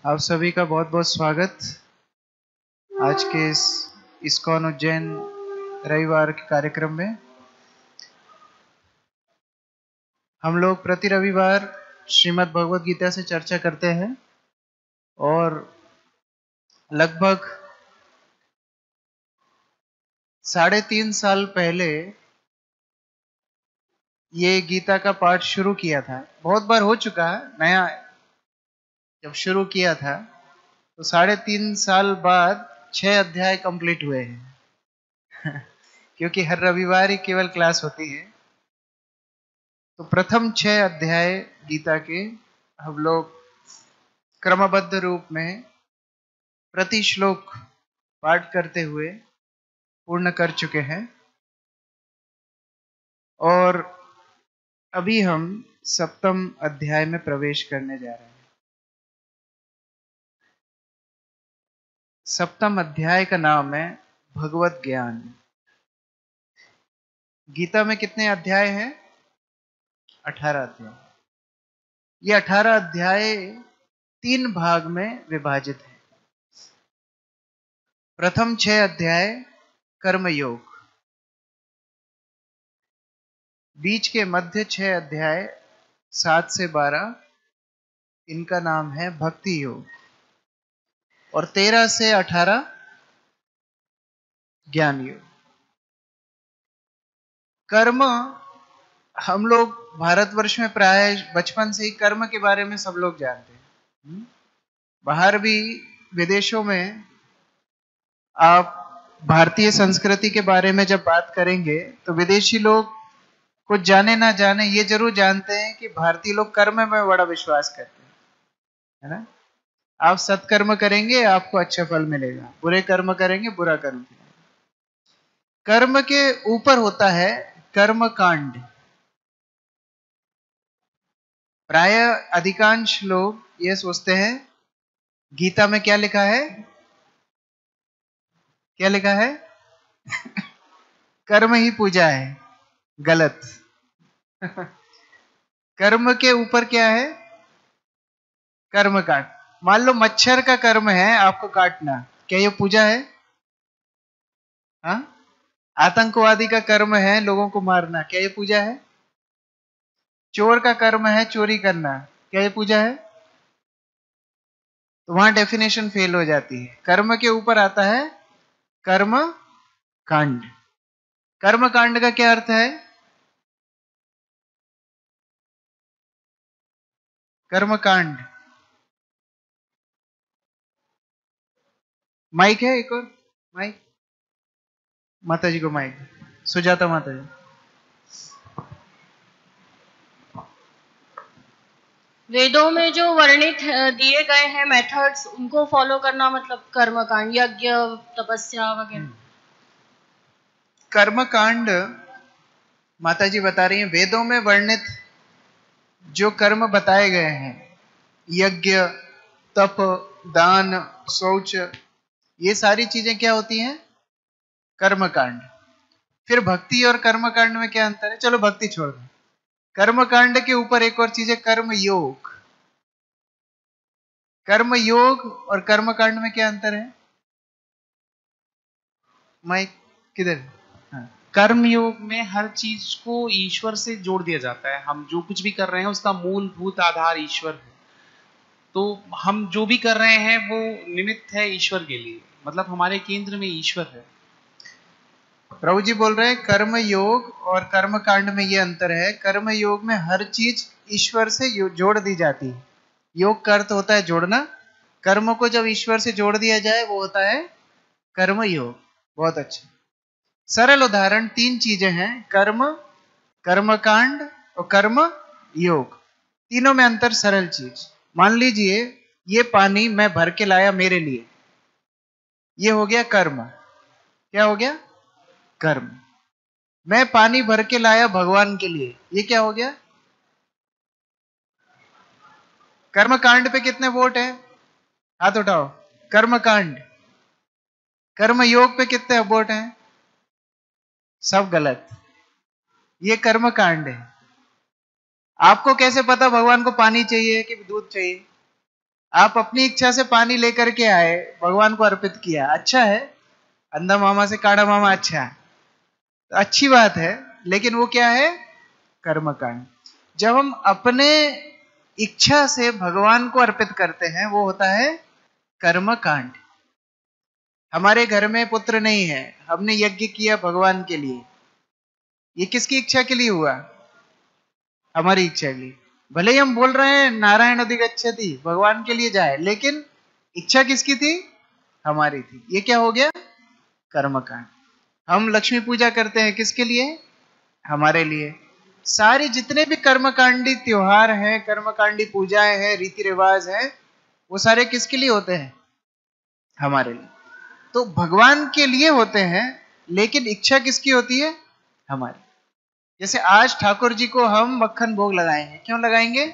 आप सभी का बहुत बहुत स्वागत। आज के इस इस्कॉन उज्जैन रविवार के कार्यक्रम में हम लोग प्रति रविवार श्रीमद् भगवद गीता से चर्चा करते हैं और लगभग 3.5 साल पहले ये गीता का पाठ शुरू किया था। बहुत बार हो चुका है, नया जब शुरू किया था तो 3.5 साल बाद 6 अध्याय कंप्लीट हुए हैं क्योंकि हर रविवार ही केवल क्लास होती है। तो प्रथम 6 अध्याय गीता के हम लोग क्रमबद्ध रूप में प्रति श्लोक पाठ करते हुए पूर्ण कर चुके हैं और अभी हम सप्तम अध्याय में प्रवेश करने जा रहे हैं। सप्तम अध्याय का नाम है भगवत ज्ञान। गीता में कितने अध्याय हैं? 18 अध्याय। ये 18 अध्याय 3 भाग में विभाजित है। प्रथम 6 अध्याय कर्म योग, बीच के मध्य 6 अध्याय 7 से 12 इनका नाम है भक्ति योग और 13 से 18 ज्ञान योग। कर्म, हम लोग भारतवर्ष में प्राय बचपन से ही कर्म के बारे में सब लोग जानते हैं। बाहर भी विदेशों में आप भारतीय संस्कृति के बारे में जब बात करेंगे तो विदेशी लोग कुछ जाने ना जाने ये जरूर जानते हैं कि भारतीय लोग कर्म में बड़ा विश्वास करते हैं, है ना। आप सत्कर्म करेंगे आपको अच्छा फल मिलेगा, बुरे कर्म करेंगे बुरा कर्म मिलेगा। कर्म के ऊपर होता है कर्म कांड। प्राय अधिकांश लोग ये सोचते हैं गीता में क्या लिखा है, क्या लिखा है कर्म ही पूजा है। गलत कर्म के ऊपर क्या है? कर्म कांड। मान लो मच्छर का कर्म है आपको काटना, क्या ये पूजा है? हाँ? आतंकवादी का कर्म है लोगों को मारना, क्या ये पूजा है? चोर का कर्म है चोरी करना, क्या ये पूजा है? तो वहां डेफिनेशन फेल हो जाती है। कर्म के ऊपर आता है कर्म कांड। कर्म कांड का क्या अर्थ है? कर्म कांड। माइक है एक और? माइक माता जी को माइक, सुजाता माता जी। वेदों में जो वर्णित दिए गए हैं मेथड्स, उनको फॉलो करना मतलब कर्मकांड, यज्ञ, तपस्या वगैरह। कर्मकांड माता जी बता रही हैं वेदों में वर्णित जो कर्म बताए गए हैं, यज्ञ, तप, दान, शौच, ये सारी चीजें क्या होती हैं? कर्मकांड। फिर भक्ति और कर्मकांड में क्या अंतर है? चलो भक्ति छोड़ दो। कर्मकांड के ऊपर एक और चीज है कर्म योग। कर्म योग और कर्मकांड में क्या अंतर है? माइक किधर? हाँ। कर्म योग में हर चीज को ईश्वर से जोड़ दिया जाता है। हम जो कुछ भी कर रहे हैं उसका मूलभूत आधार ईश्वर है। तो हम जो भी कर रहे हैं वो निमित्त है ईश्वर के लिए, मतलब हमारे केंद्र में ईश्वर है। प्रभु जी बोल रहे हैं कर्म योग और कर्म कांड में ये अंतर है। कर्म योग में हर चीज ईश्वर से जोड़ दी जाती है। योग का अर्थ होता है जोड़ना। कर्म को जब ईश्वर से जोड़ दिया जाए वो होता है कर्म योग। बहुत अच्छा। सरल उदाहरण 3 चीजें हैं, कर्म, कर्म कांड और कर्म योग। तीनों में अंतर सरल चीज। मान लीजिए ये पानी मैं भर के लाया मेरे लिए, ये हो गया कर्म। क्या हो गया? कर्म। मैं पानी भर के लाया भगवान के लिए, ये क्या हो गया? कर्म कांड पे कितने वोट हैं? हाथ उठाओ। कर्म कांड। कर्म योग पे कितने वोट हैं? सब गलत। ये कर्म कांड है। आपको कैसे पता भगवान को पानी चाहिए कि दूध चाहिए? आप अपनी इच्छा से पानी लेकर के आए, भगवान को अर्पित किया, अच्छा है, अंधा मामा से काढ़ा मामा अच्छा है, तो अच्छी बात है, लेकिन वो क्या है? कर्मकांड। जब हम अपने इच्छा से भगवान को अर्पित करते हैं वो होता है कर्मकांड। हमारे घर में पुत्र नहीं है, हमने यज्ञ किया भगवान के लिए, ये किसकी इच्छा के लिए हुआ? हमारी इच्छा के लिए। भले ही हम बोल रहे हैं नारायण अधिगच्छति, भगवान के लिए जाए, लेकिन इच्छा किसकी थी? हमारी थी। ये क्या हो गया? कर्मकांड। हम लक्ष्मी पूजा करते हैं किसके लिए? हमारे लिए। सारी जितने भी कर्मकांडी त्योहार हैं, कर्मकांडी पूजाएं हैं, रीति रिवाज हैं, वो सारे किसके लिए होते हैं? हमारे लिए। तो भगवान के लिए होते हैं, लेकिन इच्छा किसकी होती है? हमारी। जैसे आज ठाकुर जी को हम मक्खन भोग लगाएंगे, क्यों लगाएंगे?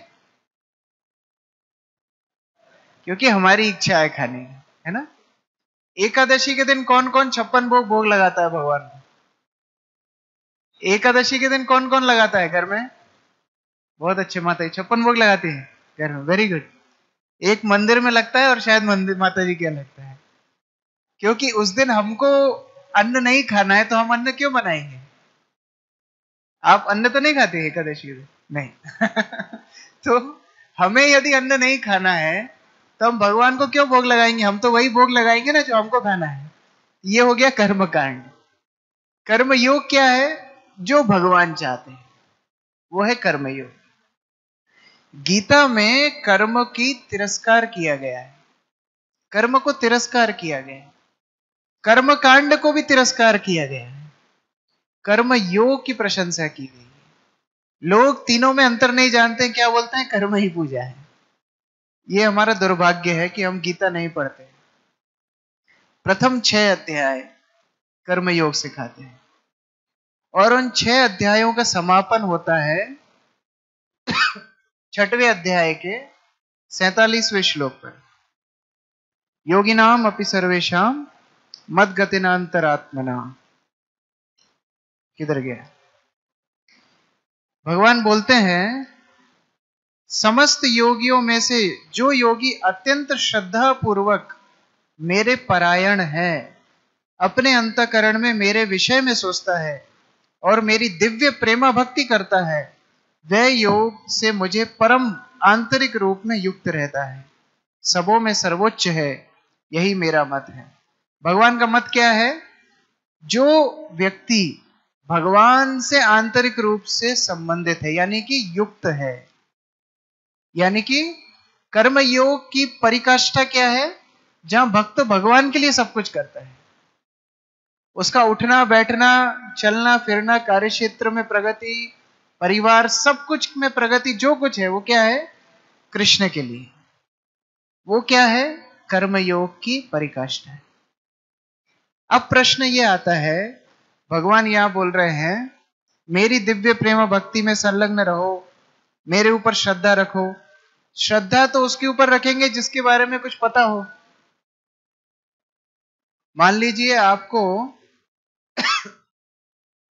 क्योंकि हमारी इच्छा है खाने की, है ना? एकादशी के दिन कौन कौन 56 भोग लगाता है भगवान को? एकादशी के दिन कौन कौन लगाता है घर में? बहुत अच्छे माता जी 56 भोग लगाती है घर में, वेरी गुड। एक मंदिर में लगता है और शायद मंदिर माता जी क्या लगता है, क्योंकि उस दिन हमको अन्न नहीं खाना है, तो हम अन्न क्यों बनाएंगे? आप अन्न तो नहीं खाते एकादशी के दिन? नहीं। तो हमें यदि अन्न नहीं खाना है तो हम भगवान को क्यों भोग लगाएंगे? हम तो वही भोग लगाएंगे ना जो हमको खाना है। ये हो गया कर्मकांड। कर्मयोग क्या है? जो भगवान चाहते हैं वो है कर्मयोग। गीता में कर्म की तिरस्कार किया गया है, कर्म को तिरस्कार किया गया है, कर्मकांड को भी तिरस्कार किया गया है, कर्म योग की प्रशंसा की गई है। लोग तीनों में अंतर नहीं जानते, क्या बोलते हैं? कर्म ही पूजा है। ये हमारा दुर्भाग्य है कि हम गीता नहीं पढ़ते। प्रथम 6 अध्याय कर्मयोग सिखाते हैं और उन 6 अध्यायों का समापन होता है 6वें अध्याय के 47वें श्लोक पर। योगिनाम अपि सर्वेशाम मद्गतिनांतरात्मना। किधर गया? भगवान बोलते हैं समस्त योगियों में से जो योगी अत्यंत श्रद्धा पूर्वक मेरे परायण है, अपने अंतःकरण में मेरे विषय में सोचता है और मेरी दिव्य प्रेमा भक्ति करता है, वह योग से मुझे परम आंतरिक रूप में युक्त रहता है, सबों में सर्वोच्च है, यही मेरा मत है। भगवान का मत क्या है? जो व्यक्ति भगवान से आंतरिक रूप से संबंधित है, यानी कि युक्त है, यानी कि कर्मयोग की परिकाष्ठा क्या है? जहां भक्त भगवान के लिए सब कुछ करता है, उसका उठना बैठना, चलना फिरना, कार्यक्षेत्र में प्रगति, परिवार, सब कुछ में प्रगति, जो कुछ है वो क्या है? कृष्ण के लिए। वो क्या है? कर्मयोग की परिकाष्ठा है। अब प्रश्न ये आता है, भगवान यहां बोल रहे हैं मेरी दिव्य प्रेम भक्ति में संलग्न रहो, मेरे ऊपर श्रद्धा रखो। श्रद्धा तो उसके ऊपर रखेंगे जिसके बारे में कुछ पता हो। मान लीजिए आपको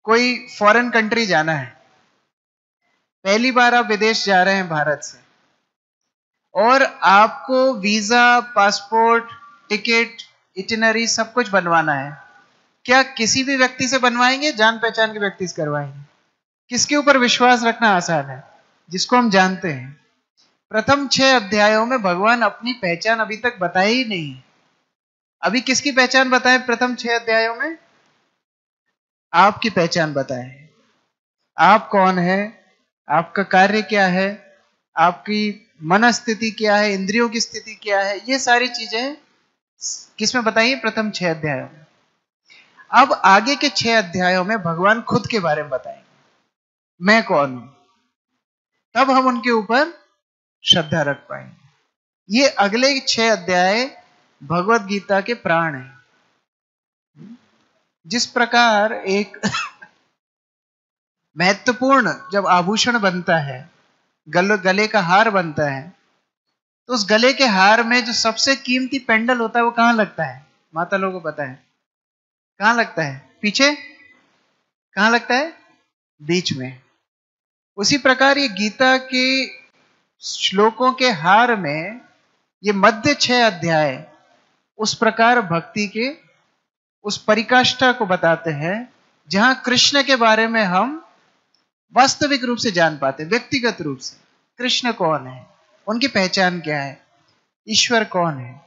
कोई फॉरेन कंट्री जाना है, पहली बार आप विदेश जा रहे हैं भारत से, और आपको वीजा, पासपोर्ट, टिकट, इटिनरी सब कुछ बनवाना है। क्या किसी भी व्यक्ति से बनवाएंगे? जान पहचान के व्यक्ति से करवाएंगे। किसके ऊपर विश्वास रखना आसान है? जिसको हम जानते हैं। प्रथम 6 अध्यायों में भगवान अपनी पहचान अभी तक बताए ही नहीं। अभी किसकी पहचान बताए? प्रथम 6 अध्यायों में आपकी पहचान बताए। आप कौन है, आपका कार्य क्या है, आपकी मन स्थिति क्या है, इंद्रियों की स्थिति क्या है, ये सारी चीजें किसमें बताइए? प्रथम 6 अध्यायों में। अब आगे के 6 अध्यायों में भगवान खुद के बारे में बताएंगे, मैं कौन हूं, तब हम उनके ऊपर श्रद्धा रख पाएंगे। ये अगले 6 अध्याय भगवत गीता के प्राण हैं। जिस प्रकार एक महत्वपूर्ण जब आभूषण बनता है, गले का हार बनता है, तो उस गले के हार में जो सबसे कीमती पेंडल होता है वो कहां लगता है? माता लोगों को पता है कहां लगता है? पीछे। कहां लगता है? बीच में। उसी प्रकार ये गीता के श्लोकों के हार में ये मध्य 6 अध्याय उस प्रकार भक्ति के उस परिकाष्ठा को बताते हैं जहां कृष्ण के बारे में हम वास्तविक रूप से जान पाते, व्यक्तिगत रूप से कृष्ण कौन है, उनकी पहचान क्या है, ईश्वर कौन है।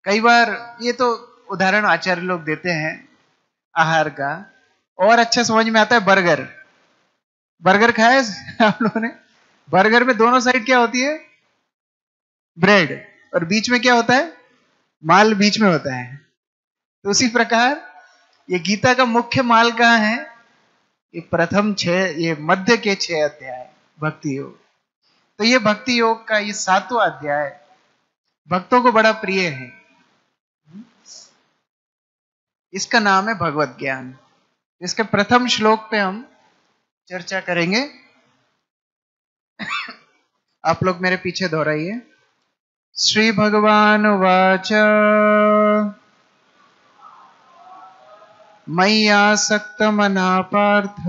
कई बार ये तो उदाहरण आचार्य लोग देते हैं आहार का, और अच्छा समझ में आता है बर्गर। बर्गर खाया है आप लोगों ने? बर्गर में दोनों साइड क्या होती है? ब्रेड, और बीच में क्या होता है? माल बीच में होता है। तो उसी प्रकार ये गीता का मुख्य माल कहाँ है? ये प्रथम 6, ये मध्य के 6 अध्याय भक्ति योग। तो ये भक्ति योग का ये 7वां अध्याय भक्तों को बड़ा प्रिय है। इसका नाम है भगवत ज्ञान। इसके प्रथम श्लोक पे हम चर्चा करेंगे। आप लोग मेरे पीछे दोहराइए। श्री भगवान वाच मय्यासक्त मना पार्थ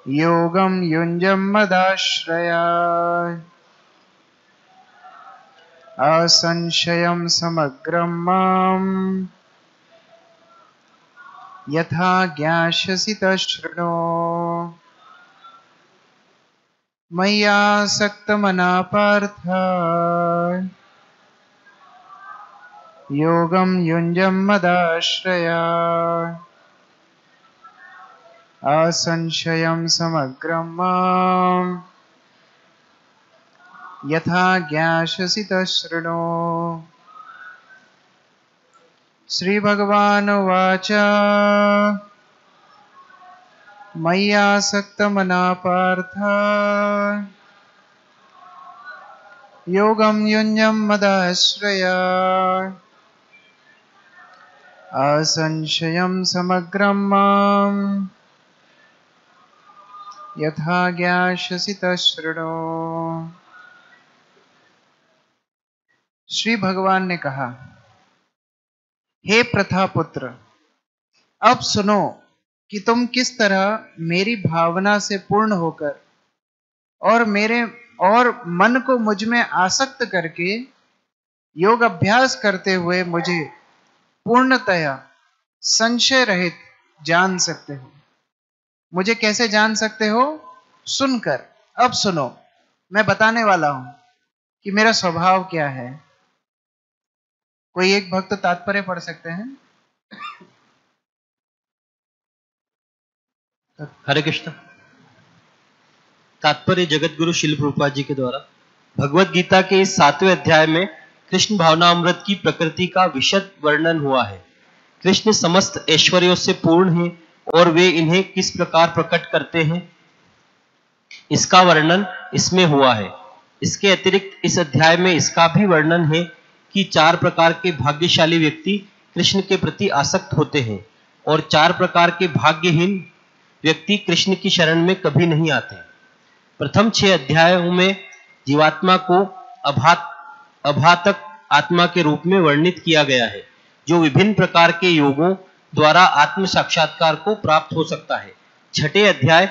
योगम युञ्जम मदाश्रया असंशयं समग्रं मां यथा ज्ञास्यसि तच्छृणु। मय्यासक्तमना पार्थ योगं युञ्जं मदाश्रया असंशयं समग्रं मां यथा ज्ञास्यसि तच्छृणु। श्री भगवान उवाच मय्यासक्तमना पार्थ योगं युञ्जं मदाश्रया असंशयं समग्रं मां यथा ज्ञास्यसि तच्छृणु। श्री भगवान ने कहा, हे प्रथापुत्र, अब सुनो कि तुम किस तरह मेरी भावना से पूर्ण होकर और मन को मुझ में आसक्त करके योग अभ्यास करते हुए मुझे पूर्णतया संशय रहित जान सकते हो। मुझे कैसे जान सकते हो? सुनकर। अब सुनो, मैं बताने वाला हूं कि मेरा स्वभाव क्या है। कोई एक भक्त तात्पर्य पढ़ सकते हैं? हरे कृष्ण। तात्पर्य जगत गुरु शिल प्रभुपाद जी के द्वारा भगवत गीता के इस 7वें अध्याय में कृष्ण भावनामृत की प्रकृति का विशद वर्णन हुआ है। कृष्ण समस्त ऐश्वर्यों से पूर्ण हैं और वे इन्हें किस प्रकार प्रकट करते हैं, इसका वर्णन इसमें हुआ है। इसके अतिरिक्त इस अध्याय में इसका भी वर्णन है कि 4 प्रकार के भाग्यशाली व्यक्ति कृष्ण के प्रति आसक्त होते हैं और 4 प्रकार के भाग्यहीन व्यक्ति कृष्ण की शरण में कभी नहीं आते। प्रथम 6 अध्यायों में जीवात्मा को अभातक आत्मा के रूप में वर्णित किया गया है, जो विभिन्न प्रकार के योगों द्वारा आत्म साक्षात्कार को प्राप्त हो सकता है। 6ठे अध्याय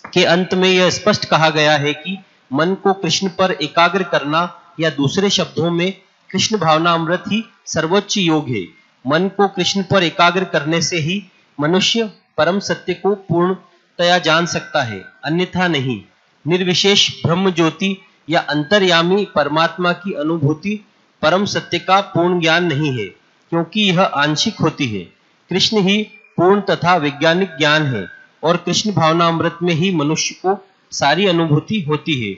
के अंत में यह स्पष्ट कहा गया है कि मन को कृष्ण पर एकाग्र करना, या दूसरे शब्दों में कृष्ण भावना अमृत ही सर्वोच्च योग है। मन को कृष्ण पर एकाग्र करने से ही मनुष्य परम सत्य को पूर्णतया जान सकता है, अन्यथा नहीं। निर्विशेष ब्रह्म ज्योति या अंतर्यामी परमात्मा की अनुभूति परम सत्य का पूर्ण ज्ञान नहीं है, क्योंकि यह आंशिक होती है। कृष्ण ही पूर्ण तथा वैज्ञानिक ज्ञान है और कृष्ण भावना अमृत में ही मनुष्य को सारी अनुभूति होती है।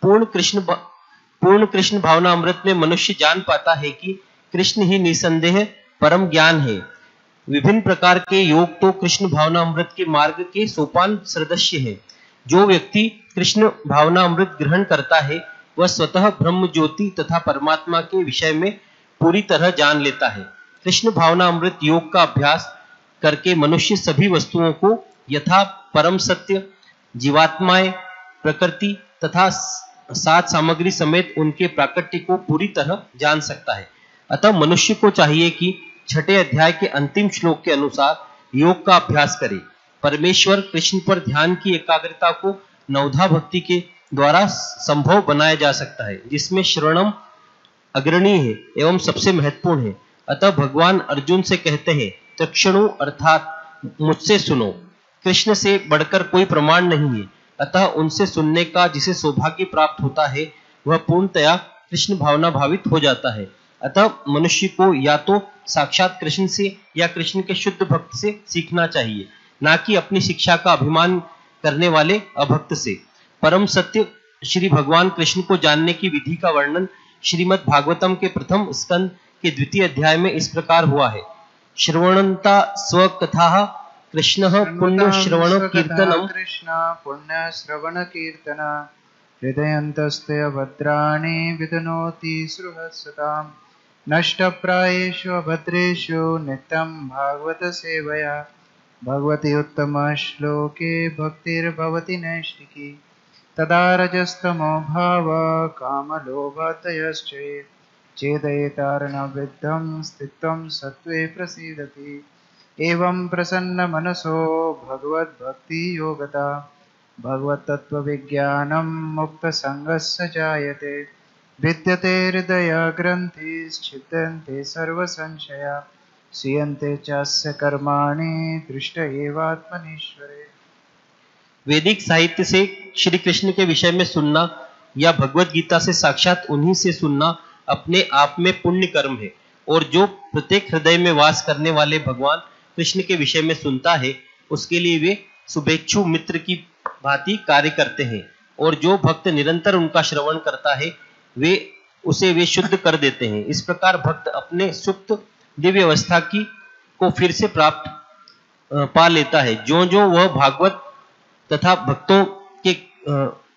पूर्ण कृष्ण भावना अमृत में मनुष्य जान पाता है कि कृष्ण ही निसंदेह परम ज्ञान है। विभिन्न प्रकार के योग तो कृष्ण भावना अमृत के मार्ग के सोपान सदृश्य है। जो व्यक्ति कृष्ण भावना अमृत ग्रहण करता है वह स्वतः ब्रह्म ज्योति तथा परमात्मा के विषय में पूरी तरह जान लेता है। कृष्ण भावना अमृत योग का अभ्यास करके मनुष्य सभी वस्तुओं को यथा परम सत्य, जीवात्माएं, प्रकृति तथा सात सामग्री समेत उनके प्राकट्य को पूरी तरह जान सकता है। अतः मनुष्य को चाहिए कि 6ठे अध्याय के अंतिम श्लोक के अनुसार योग का अभ्यास करे। परमेश्वर कृष्ण पर ध्यान की एकाग्रता को नवधा भक्ति के द्वारा संभव बनाया जा सकता है, जिसमें श्रवणम अग्रणी है एवं सबसे महत्वपूर्ण है। अतः भगवान अर्जुन से कहते हैं, तक्षणु अर्थात मुझसे सुनो। कृष्ण से बढ़कर कोई प्रमाण नहीं है, अतः उनसे सुनने का जिसे सौभाग्य प्राप्त होता है वह पूर्णतया कृष्ण भावना भावित हो जाता है। अतः मनुष्य को या तो साक्षात कृष्ण से या कृष्ण के शुद्ध भक्त से सीखना चाहिए, ना कि अपनी शिक्षा का अभिमान करने वाले अभक्त से। परम सत्य श्री भगवान कृष्ण को जानने की विधि का वर्णन श्रीमद् भागवतम के प्रथम स्कंद के द्वितीय अध्याय में इस प्रकार हुआ है। श्रवणंता स्वकथा कृष्ण पुण्य श्रवण कीर्तनम कृष्ण पुण्य श्रवण कीर्तन हृदयन्तस्ते भद्राणि विदनोति सृहस्सताम् नष्टप्रायेषु अभद्रेषु नित्यं भागवत सेवया भगवति उत्तम श्लोके भक्तिर्भवति नैष्टिकी तदा रजस्तमो भाव कामलोभतयश्च चेदयेतार्णविद्धं स्थितं सत्त्वे प्रसीदति एवं प्रसन्न मनसो भगवद्भक्ति योगता भगवत्तत्त्वविज्ञानं मुक्तसङ्गस्य जायते विद्यते हृदयग्रन्थिश्छिद्यन्ते सर्वसंशया क्षीयन्ते चास्य कर्माणि दृष्ट एवात्मनीश्वरे। वैदिक साहित्य से श्री कृष्ण के विषय में सुनना या भगवत गीता से साक्षात उन्हीं से सुनना अपने आप में पुण्य कर्म है, और जो प्रत्येक हृदय में वास करने वाले भगवान कृष्ण के विषय में सुनता है उसके लिए वे शुभेच्छु मित्र की भांति कार्य करते हैं, और जो भक्त निरंतर उनका श्रवण करता है वे शुद्ध कर देते हैं। इस प्रकार भक्त अपने सुप्त दिव्य अवस्था को फिर से प्राप्त पा लेता है। जो जो वह भागवत तथा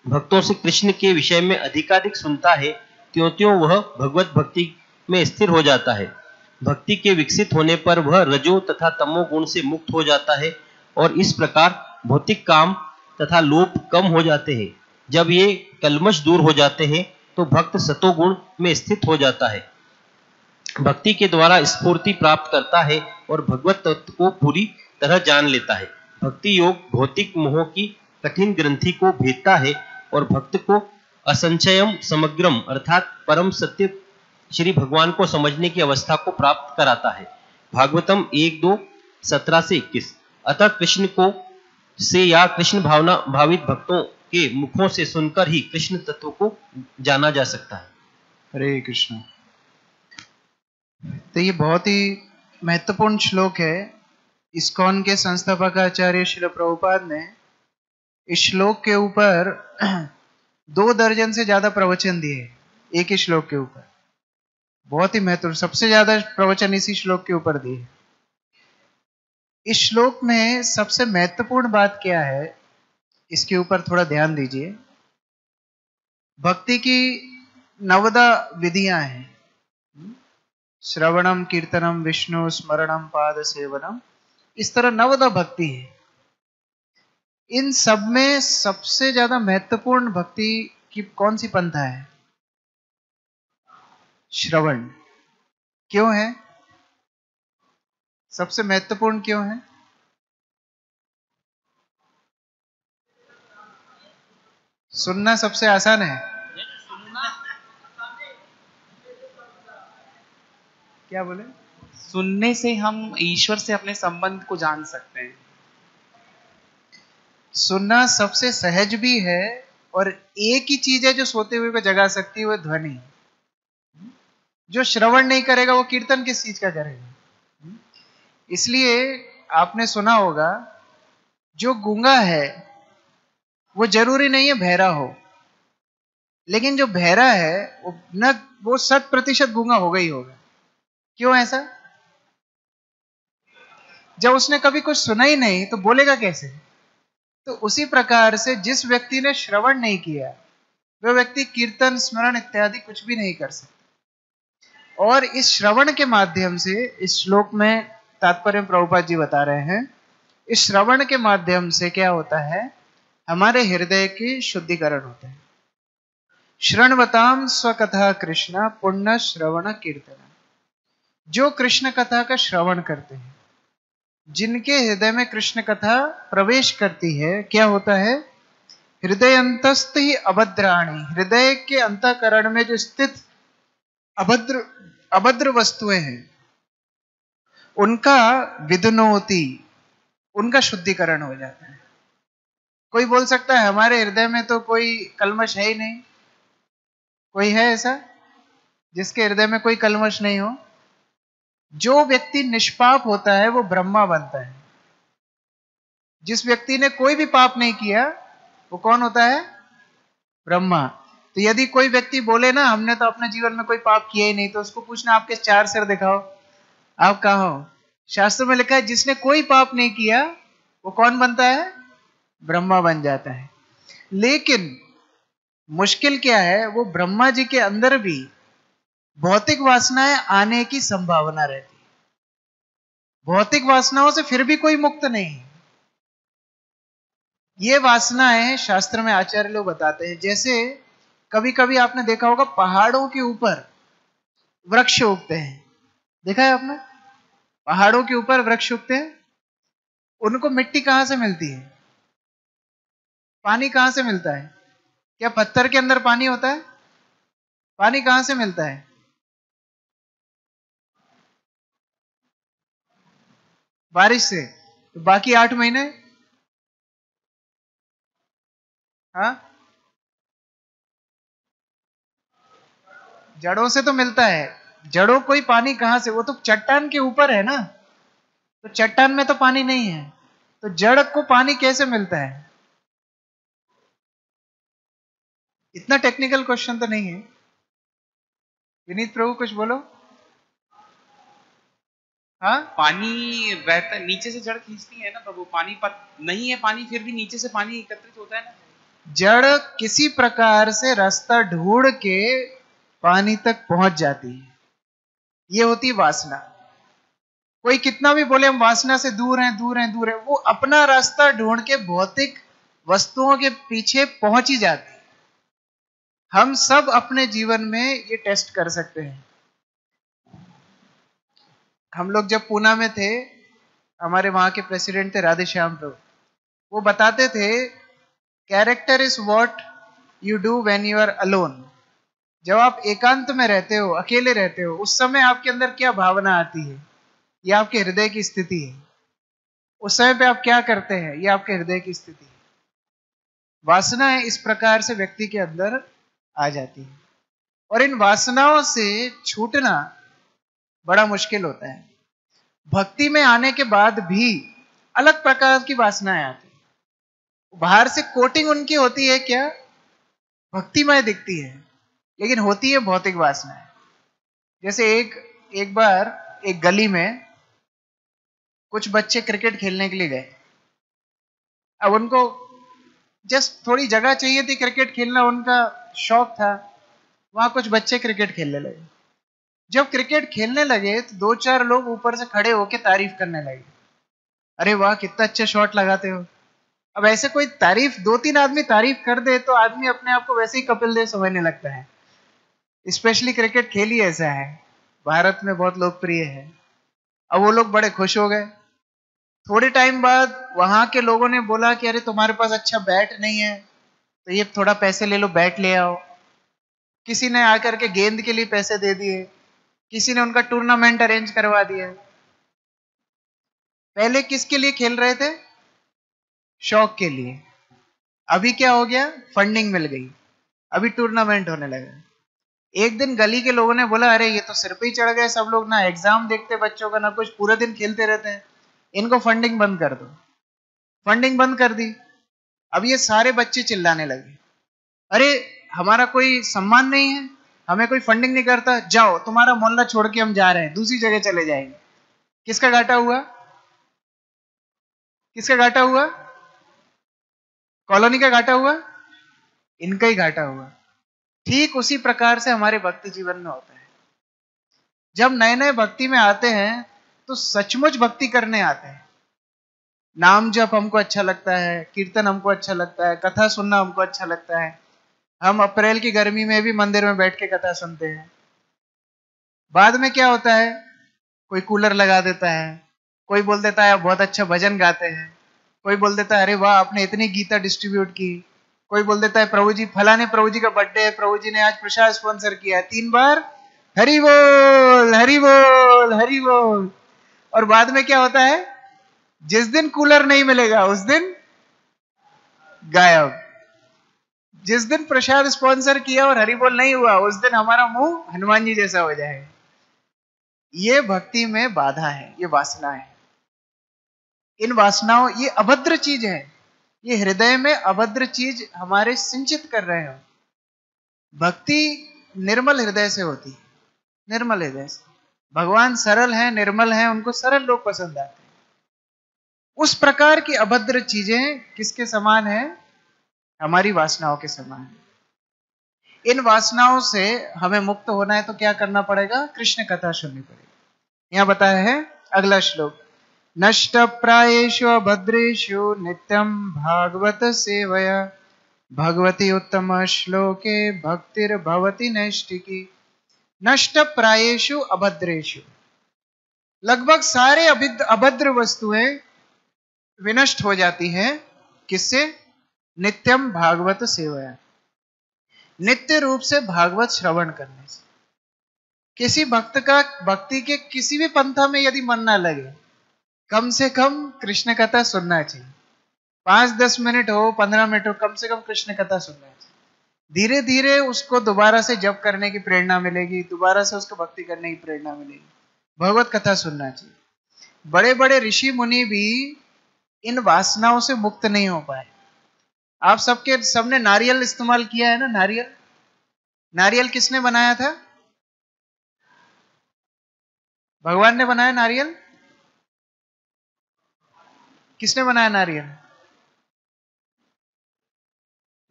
भक्तों से कृष्ण के विषय में अधिकाधिक सुनता है, त्यों त्यों वह भगवत भक्ति में स्थिर हो जाता है। भक्ति के विकसित होने पर वह रजो तथा तमो गुण से मुक्त हो जाता है, और इस प्रकार भौतिक काम तथा लोभ कम हो जाते हैं। जब ये कल्मश दूर हो जाते हैं तो भक्त सतोगुण में स्थित हो जाता है, भक्ति के द्वारा स्फूर्ति प्राप्त करता है और भगवत तत्व को पूरी तरह जान लेता है। भक्ति योग भौतिक मोह की कठिन ग्रंथि को भेदता है और भक्त को असंचयम समग्रम अर्थात परम सत्य श्री भगवान को समझने की अवस्था को प्राप्त कराता है। भागवतम 1:2-17-21। अतः कृष्ण को से या कृष्ण भावना भावित भक्तों के मुखों से सुनकर ही कृष्ण तत्व को जाना जा सकता है। हरे कृष्ण। तो ये बहुत ही महत्वपूर्ण श्लोक है। इस्कॉन के संस्थापक आचार्य श्रील प्रभुपाद ने इस श्लोक के ऊपर 2 दर्जन से ज्यादा प्रवचन दिए एक ही श्लोक के ऊपर। बहुत ही महत्वपूर्ण, सबसे ज्यादा प्रवचन इसी श्लोक के ऊपर दिए। इस श्लोक में सबसे महत्वपूर्ण बात क्या है, इसके ऊपर थोड़ा ध्यान दीजिए। भक्ति की 9 विधियां हैं, श्रवणम कीर्तनम विष्णु स्मरणम पाद सेवनम, इस तरह 9 भक्ति है। इन सब में सबसे ज्यादा महत्वपूर्ण भक्ति की कौन सी पंथा है? श्रवण। क्यों है? सबसे महत्वपूर्ण क्यों है? सुनना सबसे आसान है। क्या बोले? सुनने से हम ईश्वर से अपने संबंध को जान सकते हैं। सुनना सबसे सहज भी है, और एक ही चीज है जो सोते हुए को जगा सकती है, वह ध्वनि। जो श्रवण नहीं करेगा वो कीर्तन किस चीज का करेगा? इसलिए आपने सुना होगा, जो गूंगा है वो जरूरी नहीं है बहरा हो, लेकिन जो बहरा है वो 100% गूंगा होगा ही होगा। क्यों ऐसा? जब उसने कभी कुछ सुना ही नहीं तो बोलेगा कैसे? तो उसी प्रकार से जिस व्यक्ति ने श्रवण नहीं किया वह व्यक्ति कीर्तन स्मरण इत्यादि कुछ भी नहीं कर सकता। और इस श्रवण के माध्यम से, इस श्लोक में तात्पर्य प्रभुपाद जी बता रहे हैं, इस श्रवण के माध्यम से क्या होता है, हमारे हृदय की शुद्धिकरण होता है। श्रृण्वताम स्वकथा कृष्ण पुण्य श्रवण कीर्तन। जो कृष्ण कथा का श्रवण करते हैं, जिनके हृदय में कृष्ण कथा प्रवेश करती है, क्या होता है? हृदय अंतस्थ ही अभद्राणी, हृदय के अंतःकरण में जो स्थित अभद्र वस्तुएं हैं उनका विदुनोति, उनका शुद्धिकरण हो जाता है। कोई बोल सकता है हमारे हृदय में तो कोई कल्मश है ही नहीं। कोई है ऐसा जिसके हृदय में कोई कल्मश नहीं हो? जो व्यक्ति निष्पाप होता है वो ब्रह्मा बनता है। जिस व्यक्ति ने कोई भी पाप नहीं किया वो कौन होता है? ब्रह्मा। तो यदि कोई व्यक्ति बोले ना हमने तो अपने जीवन में कोई पाप किया ही नहीं, तो उसको पूछना आपके 4 सिर दिखाओ, आप कहाँ हो? शास्त्र में लिखा है जिसने कोई पाप नहीं किया वो कौन बनता है? ब्रह्मा बन जाता है। लेकिन मुश्किल क्या है, वो ब्रह्मा जी के अंदर भी भौतिक वासनाएं आने की संभावना रहती है। भौतिक वासनाओं से फिर भी कोई मुक्त नहीं। ये वासनाएं शास्त्र में आचार्य लोग बताते हैं, जैसे कभी कभी आपने देखा होगा पहाड़ों के ऊपर वृक्ष उगते हैं। देखा है आपने? पहाड़ों के ऊपर वृक्ष उगते हैं। उनको मिट्टी कहां से मिलती है? पानी कहां से मिलता है? क्या पत्थर के अंदर पानी होता है? पानी कहां से मिलता है? बारिश से। तो बाकी 8 महीने हाँ जड़ों से तो मिलता है। जड़ों को ही पानी कहां से? वो तो चट्टान के ऊपर है ना, तो चट्टान में तो पानी नहीं है, तो जड़ को पानी कैसे मिलता है? इतना टेक्निकल क्वेश्चन तो नहीं है। विनीत प्रभु कुछ बोलो। हाँ, पानी बहता नीचे से, जड़ खींचती है ना प्रभु। पानी नहीं है पानी, फिर भी नीचे से पानी एकत्रित होता है ना। जड़ किसी प्रकार से रास्ता ढूंढ के पानी तक पहुंच जाती है। ये होती वासना। कोई कितना भी बोले हम वासना से दूर हैं दूर हैं दूर हैं, वो अपना रास्ता ढूंढ के भौतिक वस्तुओं के पीछे पहुंच ही जाती है। हम सब अपने जीवन में ये टेस्ट कर सकते हैं। हम लोग जब पूना में थे, हमारे वहां के प्रेसिडेंट थे राधेश्याम प्रभु। वो बताते थे character is what you do when you are alone. जब आप एकांत में रहते हो, अकेले रहते हो, उस समय आपके अंदर क्या भावना आती है, ये आपके हृदय की स्थिति है। उस समय पे आप क्या करते हैं, ये आपके हृदय की स्थिति है। वासनाएं इस प्रकार से व्यक्ति के अंदर आ जाती है, और इन वासनाओं से छूटना बड़ा मुश्किल होता है। भक्ति में आने के बाद भी अलग प्रकार की वासनाएं आती है। बाहर से कोटिंग उनकी होती है क्या, भक्तिमय दिखती है, लेकिन होती है भौतिक वासनाएं। जैसे एक बार एक गली में कुछ बच्चे क्रिकेट खेलने के लिए गए। अब उनको जस्ट थोड़ी जगह चाहिए थी, क्रिकेट खेलना उनका शौक था। वहां कुछ बच्चे क्रिकेट खेलने लगे। जब क्रिकेट खेलने लगे तो 2-4 लोग ऊपर से खड़े होकर तारीफ करने लगे, अरे वाह कितना अच्छा शॉट लगाते हो। अब ऐसे कोई तारीफ, 2-3 आदमी तारीफ कर दे तो आदमी अपने आप को वैसे ही कपिल देव समझने लगता है। स्पेशली क्रिकेट खेल ही ऐसा है, भारत में बहुत लोकप्रिय है। अब वो लोग बड़े खुश हो गए। थोड़े टाइम बाद वहां के लोगों ने बोला कि अरे तुम्हारे पास अच्छा बैट नहीं है तो ये थोड़ा पैसे ले लो, बैट ले आओ। किसी ने आकर के गेंद के लिए पैसे दे दिए, किसी ने उनका टूर्नामेंट अरेंज करवा दिया। पहले किसके लिए खेल रहे थे? शौक के लिए। अभी क्या हो गया, फंडिंग मिल गई, अभी टूर्नामेंट होने लगा। एक दिन गली के लोगों ने बोला अरे ये तो सिर पे ही चढ़ गए सब लोग, ना एग्जाम देखते बच्चों का ना कुछ, पूरे दिन खेलते रहते हैं, इनको फंडिंग बंद कर दो। फंडिंग बंद कर दी। अब ये सारे बच्चे चिल्लाने लगे, अरे हमारा कोई सम्मान नहीं है, हमें कोई फंडिंग नहीं करता, जाओ तुम्हारा मोहल्ला छोड़ के हम जा रहे हैं, दूसरी जगह चले जाएंगे। किसका घाटा हुआ? किसका घाटा हुआ? कॉलोनी का घाटा हुआ, इनका ही घाटा हुआ। ठीक उसी प्रकार से हमारे भक्ति जीवन में होता है। जब नए नए भक्ति में आते हैं तो सचमुच भक्ति करने आते हैं। नाम जप हमको अच्छा लगता है, कीर्तन हमको अच्छा लगता है, कथा सुनना हमको अच्छा लगता है। हम अप्रैल की गर्मी में भी मंदिर में बैठ के कथा सुनते हैं। बाद में क्या होता है, कोई कूलर लगा देता है, कोई बोल देता है बहुत अच्छा भजन गाते हैं, कोई बोल देता है अरे वाह आपने इतनी गीता डिस्ट्रीब्यूट की, कोई बोल देता है प्रभु जी फलाने प्रभु जी का बर्थडे है, प्रभु जी ने आज प्रसाद स्पॉन्सर किया है, 3 बार हरि बोल हरि बोल हरि बोल। और बाद में क्या होता है, जिस दिन कूलर नहीं मिलेगा उस दिन गायब। जिस दिन प्रसाद स्पॉन्सर किया और हरि बोल नहीं हुआ उस दिन हमारा मुंह हनुमान जी जैसा हो जाएगा। ये भक्ति में बाधा है, ये वासना है। इन वासनाओं, ये अभद्र चीज है, ये हृदय में अभद्र चीज हमारे सिंचित कर रहे हो। भक्ति निर्मल हृदय से होती है, निर्मल हृदय से। भगवान सरल हैं, निर्मल हैं, उनको सरल लोग पसंद आते हैं। उस प्रकार की अभद्र चीजें किसके समान है? हमारी वासनाओं के समान है। इन वासनाओं से हमें मुक्त होना है तो क्या करना पड़ेगा? कृष्ण कथा सुननी पड़ेगी। यहां बताया है अगला श्लोक, नष्ट प्रायेषु अभद्रेषु नित्यं भागवत सेवया भगवती उत्तम श्लोके भक्तिर्भवति नैष्ठिकी। नष्ट प्रायेषु अभद्रेषु, लगभग सारे अभद्र वस्तुएं विनष्ट हो जाती हैं। किससे? नित्यम भागवत सेवया, नित्य रूप से भागवत श्रवण करने से। किसी भक्त का भक्ति के किसी भी पंथा में यदि मन ना लगे, कम से कम कृष्ण कथा सुनना चाहिए। 5-10 मिनट हो, 15 मिनट हो, कम से कम कृष्ण कथा सुनना चाहिए। धीरे धीरे उसको दोबारा से जप करने की प्रेरणा मिलेगी, दोबारा से उसको भक्ति करने की प्रेरणा मिलेगी। भगवत कथा सुनना चाहिए। बड़े बड़े ऋषि मुनि भी इन वासनाओं से मुक्त नहीं हो पाए। आप सबने नारियल इस्तेमाल किया है ना? नारियल, नारियल किसने बनाया था? भगवान ने बनाया नारियल? किसने बनाया नारियल?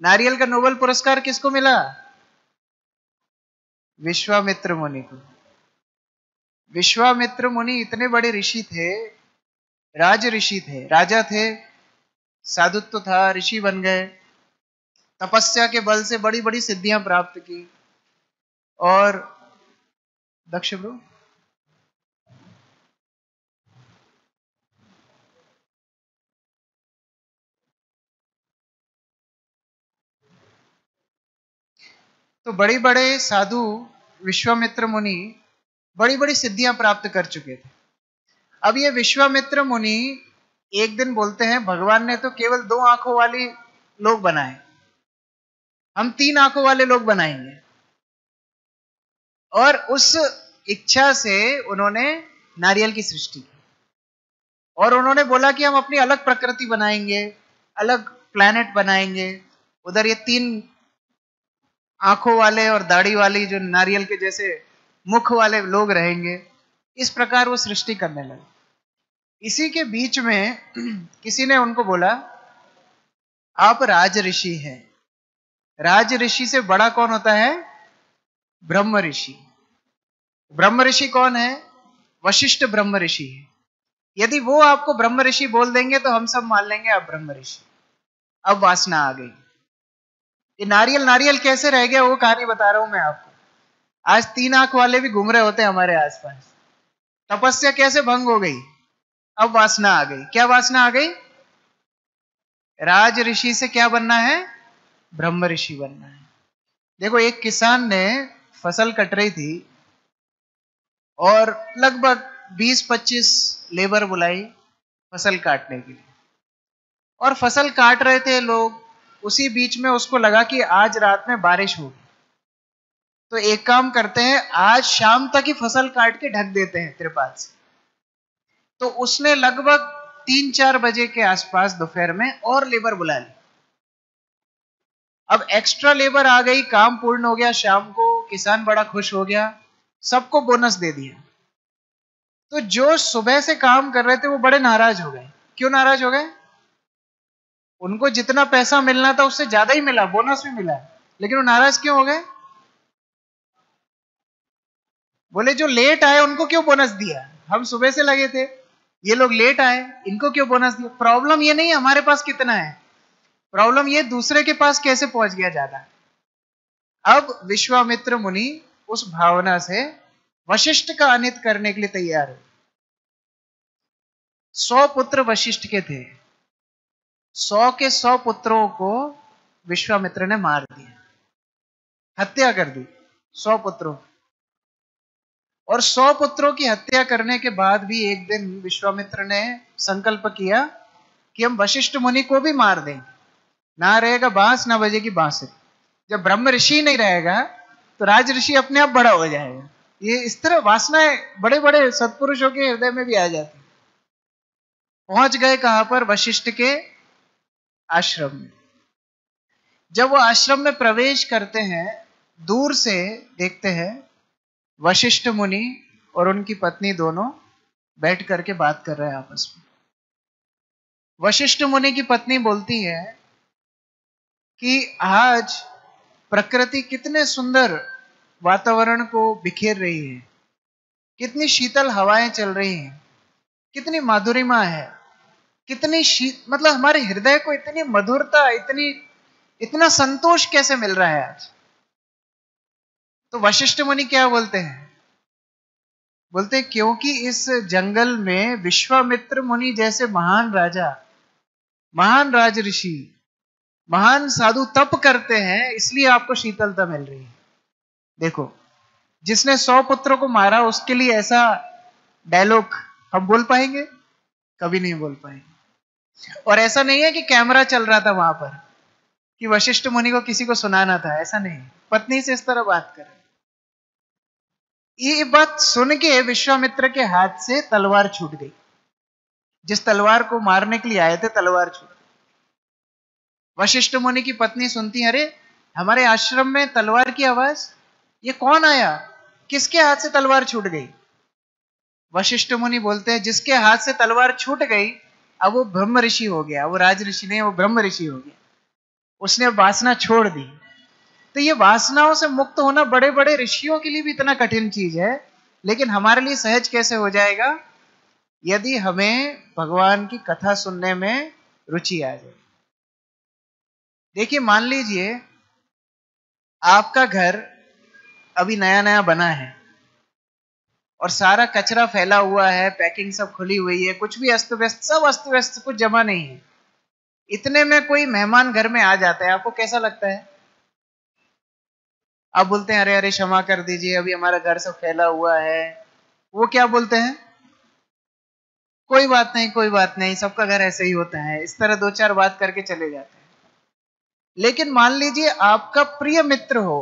नारियल का नोबेल पुरस्कार किसको मिला? विश्वामित्र मुनि को। विश्वामित्र मुनि इतने बड़े ऋषि थे, राज ऋषि थे, राजा थे, साधुत्व था, ऋषि बन गए, तपस्या के बल से बड़ी बड़ी सिद्धियां प्राप्त की। और दक्ष ब्रो, तो बड़े बड़े साधु विश्वामित्र मुनि बड़ी बड़ी सिद्धियां प्राप्त कर चुके थे। अब ये विश्वामित्र मुनि एक दिन बोलते हैं, भगवान ने तो केवल 2 आंखों वाली लोग बनाए, हम 3 आंखों वाले लोग बनाएंगे। और उस इच्छा से उन्होंने नारियल की सृष्टि की। और उन्होंने बोला कि हम अपनी अलग प्रकृति बनाएंगे, अलग प्लैनेट बनाएंगे। उधर ये 3 आंखों वाले और दाढ़ी वाली जो नारियल के जैसे मुख वाले लोग रहेंगे। इस प्रकार वो सृष्टि करने लगे। इसी के बीच में किसी ने उनको बोला, आप राज ऋषि हैं। राज ऋषि से बड़ा कौन होता है? ब्रह्म ऋषि। ब्रह्म ऋषि कौन है? वशिष्ठ ब्रह्म ऋषि है। यदि वो आपको ब्रह्म ऋषि बोल देंगे तो हम सब मान लेंगे आप ब्रह्म ऋषि। अब वासना आ गई। ये नारियल नारियल कैसे रह गया वो कहानी बता रहा हूं मैं आपको। आज 3 आंख वाले भी घूम रहे होते हैं हमारे आसपास। तपस्या कैसे भंग हो गई? अब वासना आ गई। क्या वासना आ गई? राज ऋषि से क्या बनना है? ब्रह्म ऋषि बनना है। देखो, एक किसान ने फसल कट रही थी और लगभग 20-25 लेबर बुलाई फसल काटने के लिए। और फसल काट रहे थे लोग, उसी बीच में उसको लगा कि आज रात में बारिश होगी, तो एक काम करते हैं, आज शाम तक ही फसल काट के ढक देते हैं तिरपाल से। तो उसने लगभग 3-4 बजे के आसपास दोपहर में और लेबर बुला ली। अब एक्स्ट्रा लेबर आ गई, काम पूर्ण हो गया। शाम को किसान बड़ा खुश हो गया, सबको बोनस दे दिया। तो जो सुबह से काम कर रहे थे वो बड़े नाराज हो गए। क्यों नाराज हो गए? उनको जितना पैसा मिलना था उससे ज्यादा ही मिला, बोनस भी मिला, लेकिन वो नाराज क्यों हो गए? बोले जो लेट आए उनको क्यों बोनस दिया? हम सुबह से लगे थे, ये लोग लेट आए, इनको क्यों बोनस दिया? प्रॉब्लम ये नहीं हमारे पास कितना है, प्रॉब्लम ये दूसरे के पास कैसे पहुंच गया ज्यादा। अब विश्वामित्र मुनि उस भावना से वशिष्ठ का अनित करने के लिए तैयार हुए। 100 पुत्र वशिष्ठ के थे। 100 के 100 पुत्रों को विश्वामित्र ने मार दिया, हत्या कर दी 100 पुत्रों। और 100 पुत्रों की हत्या करने के बाद भी एक दिन विश्वामित्र ने संकल्प किया कि हम वशिष्ठ मुनि को भी मार दें, ना रहेगा बांस ना बजेगी बांसुरी। जब ब्रह्म ऋषि नहीं रहेगा तो राज ऋषि अपने आप बड़ा हो जाएगा। ये इस तरह वासनाएं बड़े बड़े सत्पुरुषों के हृदय में भी आ जाती। पहुंच गए कहां पर? वशिष्ठ के आश्रम में। जब वो आश्रम में प्रवेश करते हैं, दूर से देखते हैं वशिष्ठ मुनि और उनकी पत्नी दोनों बैठ करके बात कर रहे हैं आपस में। वशिष्ठ मुनि की पत्नी बोलती है कि आज प्रकृति कितने सुंदर वातावरण को बिखेर रही है, कितनी शीतल हवाएं चल रही हैं, कितनी माधुरिमा है, कितनी मतलब हमारे हृदय को इतनी मधुरता, इतना संतोष कैसे मिल रहा है आज। तो वशिष्ठ मुनि क्या बोलते हैं? बोलते हैं क्योंकि इस जंगल में विश्वामित्र मुनि जैसे महान राजा, महान राज ऋषि, महान साधु तप करते हैं, इसलिए आपको शीतलता मिल रही है। देखो, जिसने 100 पुत्रों को मारा उसके लिए ऐसा डायलॉग हम बोल पाएंगे? कभी नहीं बोल पाएंगे। और ऐसा नहीं है कि कैमरा चल रहा था वहां पर कि वशिष्ठ मुनि को किसी को सुनाना था, ऐसा नहीं। पत्नी से इस तरह बात कर, ये बात सुन के विश्वामित्र के हाथ से तलवार छूट गई। जिस तलवार को मारने के लिए आए थे, तलवार छूट गई। वशिष्ठ मुनि की पत्नी सुनती, अरे हमारे आश्रम में तलवार की आवाज, ये कौन आया, किसके हाथ से तलवार छूट गई? वशिष्ठ मुनि बोलते हैं जिसके हाथ से तलवार छूट गई अब वो ब्रह्म ऋषि हो गया, वो राज ऋषि नहीं, वो ब्रह्म ऋषि हो गया। उसने वासना छोड़ दी। तो ये वासनाओं से मुक्त होना बड़े बड़े ऋषियों के लिए भी इतना कठिन चीज है, लेकिन हमारे लिए सहज कैसे हो जाएगा? यदि हमें भगवान की कथा सुनने में रुचि आ जाए। देखिए, मान लीजिए आपका घर अभी नया नया बना है और सारा कचरा फैला हुआ है, पैकिंग सब खुली हुई है, कुछ भी अस्त व्यस्त, सब अस्त व्यस्त, कुछ जमा नहीं है। इतने में कोई मेहमान घर में आ जाता है, आपको कैसा लगता है? आप बोलते हैं अरे अरे क्षमा कर दीजिए, अभी हमारा घर सब फैला हुआ है। वो क्या बोलते हैं? कोई बात नहीं, कोई बात नहीं, सबका घर ऐसे ही होता है। इस तरह 2-4 बात करके चले जाते हैं। लेकिन मान लीजिए आपका प्रिय मित्र हो,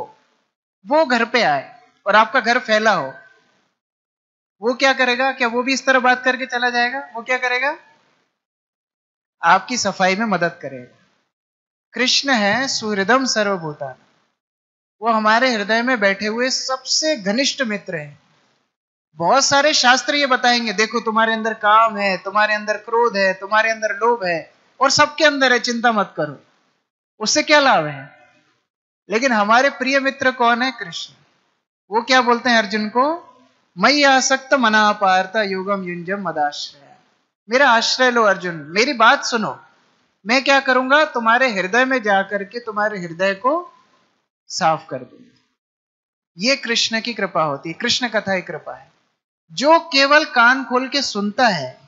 वो घर पे आए और आपका घर फैला हो, वो क्या करेगा? क्या वो भी इस तरह बात करके चला जाएगा? वो क्या करेगा? आपकी सफाई में मदद करेगा। कृष्ण है सुहृदम सर्वभूतान, वो हमारे हृदय में बैठे हुए सबसे घनिष्ठ मित्र हैं। बहुत सारे शास्त्र ये बताएंगे, देखो तुम्हारे अंदर काम है, तुम्हारे अंदर क्रोध है, तुम्हारे अंदर लोभ है, और सबके अंदर है, चिंता मत करो। उससे क्या लाभ है? लेकिन हमारे प्रिय मित्र कौन है? कृष्ण। वो क्या बोलते हैं अर्जुन को? मयि आसक्त मना पार्थ योगम युंजम मदाश्रय। मेरा आश्रय लो अर्जुन, मेरी बात सुनो। मैं क्या करूंगा? तुम्हारे हृदय में जाकर के तुम्हारे हृदय को साफ कर दूंगा। ये कृष्ण की कृपा होती है, कृष्ण कथा की कृपा है। जो केवल कान खोल के सुनता है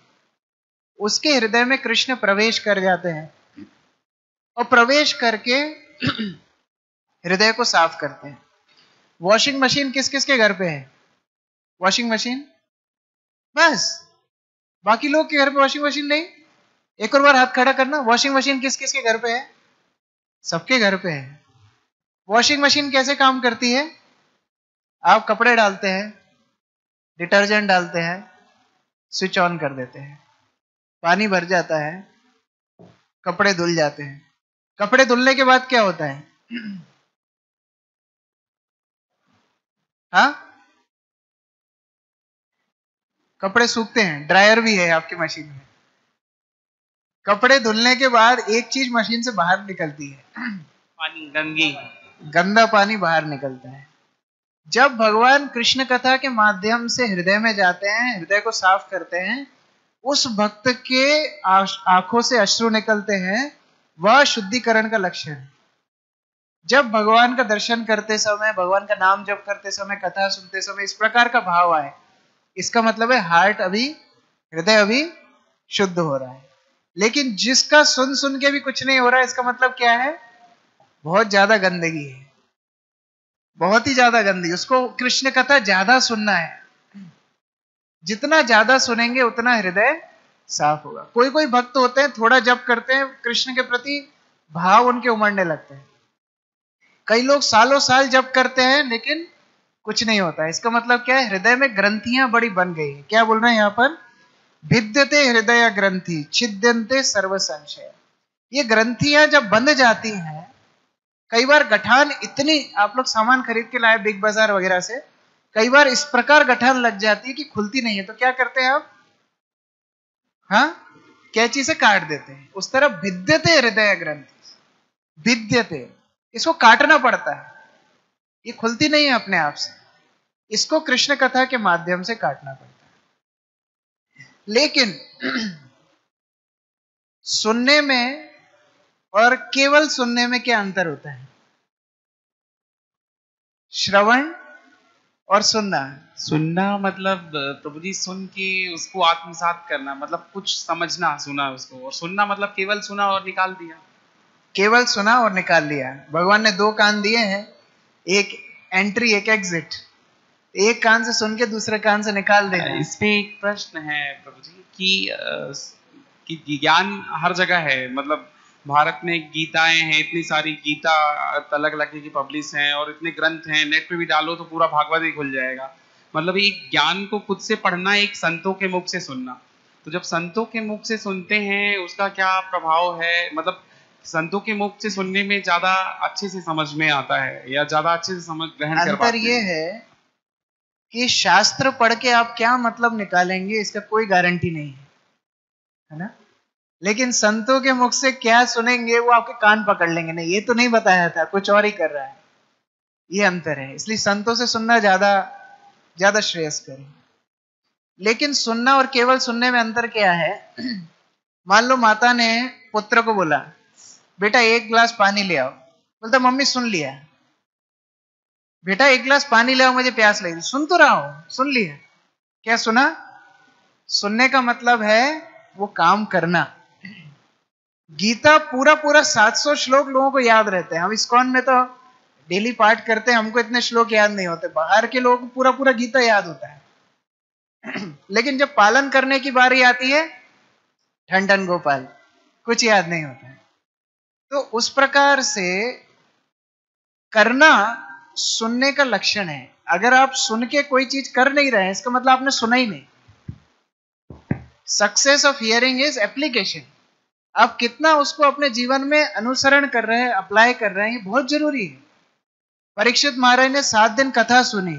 उसके हृदय में कृष्ण प्रवेश कर जाते हैं और प्रवेश करके हृदय को साफ करते हैं। वॉशिंग मशीन किस किस के घर पे है? वॉशिंग मशीन बस, बाकी लोग के घर पे वॉशिंग मशीन नहीं। एक और बार हाथ खड़ा करना। वॉशिंग मशीन किस किस के घर पे है? सबके घर पे है। वॉशिंग मशीन कैसे काम करती है? आप कपड़े डालते हैं, डिटर्जेंट डालते हैं, स्विच ऑन कर देते हैं, पानी भर जाता है, कपड़े धुल जाते हैं। कपड़े धुलने के बाद क्या होता है? हाँ, कपड़े सूखते हैं। ड्रायर भी है आपकी मशीन में। कपड़े धुलने के बाद एक चीज मशीन से बाहर निकलती है, पानी, गंगी, गंदा पानी बाहर निकलता है। जब भगवान कृष्ण कथा के माध्यम से हृदय में जाते हैं, हृदय को साफ करते हैं, उस भक्त के आंखों से अश्रु निकलते हैं, वह शुद्धिकरण का लक्षण है। जब भगवान का दर्शन करते समय, भगवान का नाम जप करते समय, कथा सुनते समय इस प्रकार का भाव आए, इसका मतलब है हार्ट अभी, हृदय अभी शुद्ध हो रहा है। लेकिन जिसका सुन सुन के भी कुछ नहीं हो रहा है, इसका मतलब क्या है? बहुत ज्यादा गंदगी है, बहुत ही ज्यादा गंदगी। उसको कृष्ण कथा ज्यादा सुनना है, जितना ज्यादा सुनेंगे उतना हृदय साफ होगा। कोई कोई भक्त होते हैं थोड़ा जप करते हैं, कृष्ण के प्रति भाव उनके उमड़ने लगते हैं। कई लोग सालों साल जप करते हैं लेकिन कुछ नहीं होता है। इसका मतलब क्या है? हृदय में ग्रंथियां बड़ी बन गई है। क्या बोल रहे हैं यहाँ पर? भिद्यते हृदय ग्रंथि छिद्यन्ते सर्व संशय। ये ग्रंथियां जब बंध जाती हैं, कई बार गठान इतनी, आप लोग सामान खरीद के लाए बिग बाजार वगैरह से, कई बार इस प्रकार गठान लग जाती है कि खुलती नहीं है, तो क्या करते हैं आप? हाँ, कैंची से काट देते हैं। उस तरह भिद्यते हृदय ग्रंथि, भिद्यते, इसको काटना पड़ता है, ये खुलती नहीं है अपने आप से, इसको कृष्ण कथा के माध्यम से काटना पड़ता है। लेकिन सुनने में और केवल सुनने में क्या अंतर होता है? श्रवण और सुनना। सुनना मतलब प्रभु जी सुन के उसको आत्मसात करना, मतलब कुछ समझना, सुना उसको। और सुनना मतलब केवल सुना और निकाल दिया। केवल सुना और निकाल लिया। भगवान ने दो कान दिए हैं, एक एंट्री एक एग्जिट। एक कान से सुन के दूसरे कान से निकाल देना। इस पे एक प्रश्न है प्रभु जी कि ज्ञान हर जगह है, मतलब भारत में गीताएं हैं, इतनी सारी गीता अलग अलग की पब्लिश हैं और इतने ग्रंथ हैं, नेट पे भी डालो तो पूरा भागवत ही खुल जाएगा। मतलब एक ज्ञान को खुद से पढ़ना, एक संतों के मुख से सुनना। तो जब संतों के मुख से सुनते हैं उसका क्या प्रभाव है? मतलब संतों के मुख से सुनने में ज्यादा अच्छे से समझ में आता है या ज्यादा अच्छे से समझ ग्रहण कर पाते हैं? अंतर ये है कि शास्त्र पढ़ के आप क्या मतलब निकालेंगे इसका कोई गारंटी नहीं है ना? लेकिन संतों के मुख से क्या सुनेंगे वो आपके कान पकड़ लेंगे, नहीं ये तो नहीं बताया था, कुछ और ही कर रहा है। ये अंतर है। इसलिए संतों से सुनना ज्यादा श्रेयस्कर है। लेकिन सुनना और केवल सुनने में अंतर क्या है? मान लो माता ने पुत्र को बोला, बेटा एक गिलास पानी ले आओ। बोलता मम्मी सुन लिया। बेटा एक गिलास पानी ले आओ, मुझे प्यास लगी। सुन तो रहा हूं, सुन लिया। क्या सुना? सुनने का मतलब है वो काम करना। गीता पूरा 700 श्लोक लोगों को याद रहते हैं। हम इस्कॉन में तो डेली पाठ करते हैं, हमको इतने श्लोक याद नहीं होते। बाहर के लोगों को पूरा गीता याद होता है। लेकिन जब पालन करने की बारी आती है, ठंडन गोपाल, कुछ याद नहीं होता है। तो उस प्रकार से करना सुनने का लक्षण है। अगर आप सुन के कोई चीज कर नहीं रहे हैं, इसका मतलब आपने सुना ही नहीं। Success of hearing is application. आप कितना उसको अपने जीवन में अनुसरण कर रहे हैं, अप्लाई कर रहे हैं, ये बहुत जरूरी है। परीक्षित महाराज ने 7 दिन कथा सुनी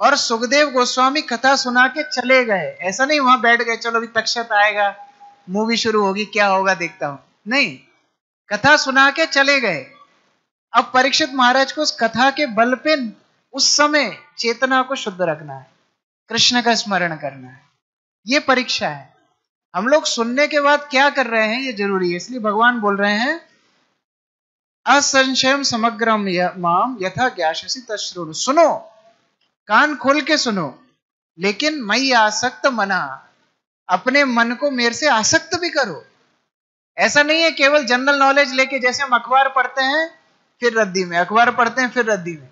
और सुखदेव गोस्वामी कथा सुना के चले गए। ऐसा नहीं वहां बैठ गए, चलो अभी तक्षत आएगा, मूवी शुरू होगी, क्या होगा देखता हूं। नहीं, कथा सुना के चले गए। अब परीक्षित महाराज को उस कथा के बल पे उस समय चेतना को शुद्ध रखना है, कृष्ण का स्मरण करना है। ये परीक्षा है। हम लोग सुनने के बाद क्या कर रहे हैं ये जरूरी है। इसलिए भगवान बोल रहे हैं असंशयम समग्रम माम यथा ज्ञास्यसि तच्छृणु। सुनो, कान खोल के सुनो, लेकिन मयि आसक्त मना, अपने मन को मेरे से आसक्त भी करो। ऐसा नहीं है केवल जनरल नॉलेज लेके, जैसे हम अखबार पढ़ते हैं फिर रद्दी में, अखबार पढ़ते हैं फिर रद्दी में,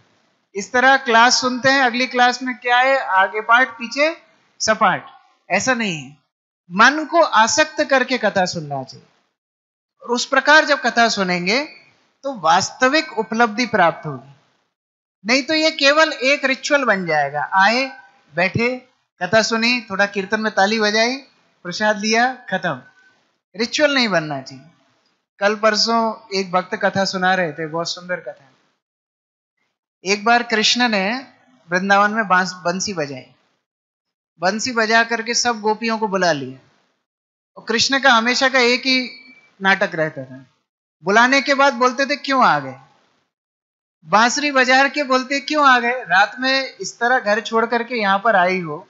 इस तरह क्लास सुनते हैं, अगली क्लास में क्या है, आगे पाठ पीछे सपाट। ऐसा नहीं है। मन को आसक्त करके कथा सुनना चाहिए। और उस प्रकार जब कथा सुनेंगे तो वास्तविक उपलब्धि प्राप्त होगी। नहीं तो ये केवल एक रिचुअल बन जाएगा। आए, बैठे, कथा सुनी, थोड़ा कीर्तन में ताली बजाई, प्रसाद लिया, खत्म। रिचुअल नहीं बनना चाहिए। कल परसों एक भक्त कथा सुना रहे थे, बहुत सुंदर कथा। एक बार कृष्ण ने वृंदावन में बंसी बजाई। बंसी बजा करके सब गोपियों को बुला लिया। और कृष्ण का हमेशा का एक ही नाटक रहता था, बुलाने के बाद बोलते थे क्यों आ गए। बांसुरी बजा के बोलते क्यों आ गए, रात में इस तरह घर छोड़ करके यहां पर आई हो।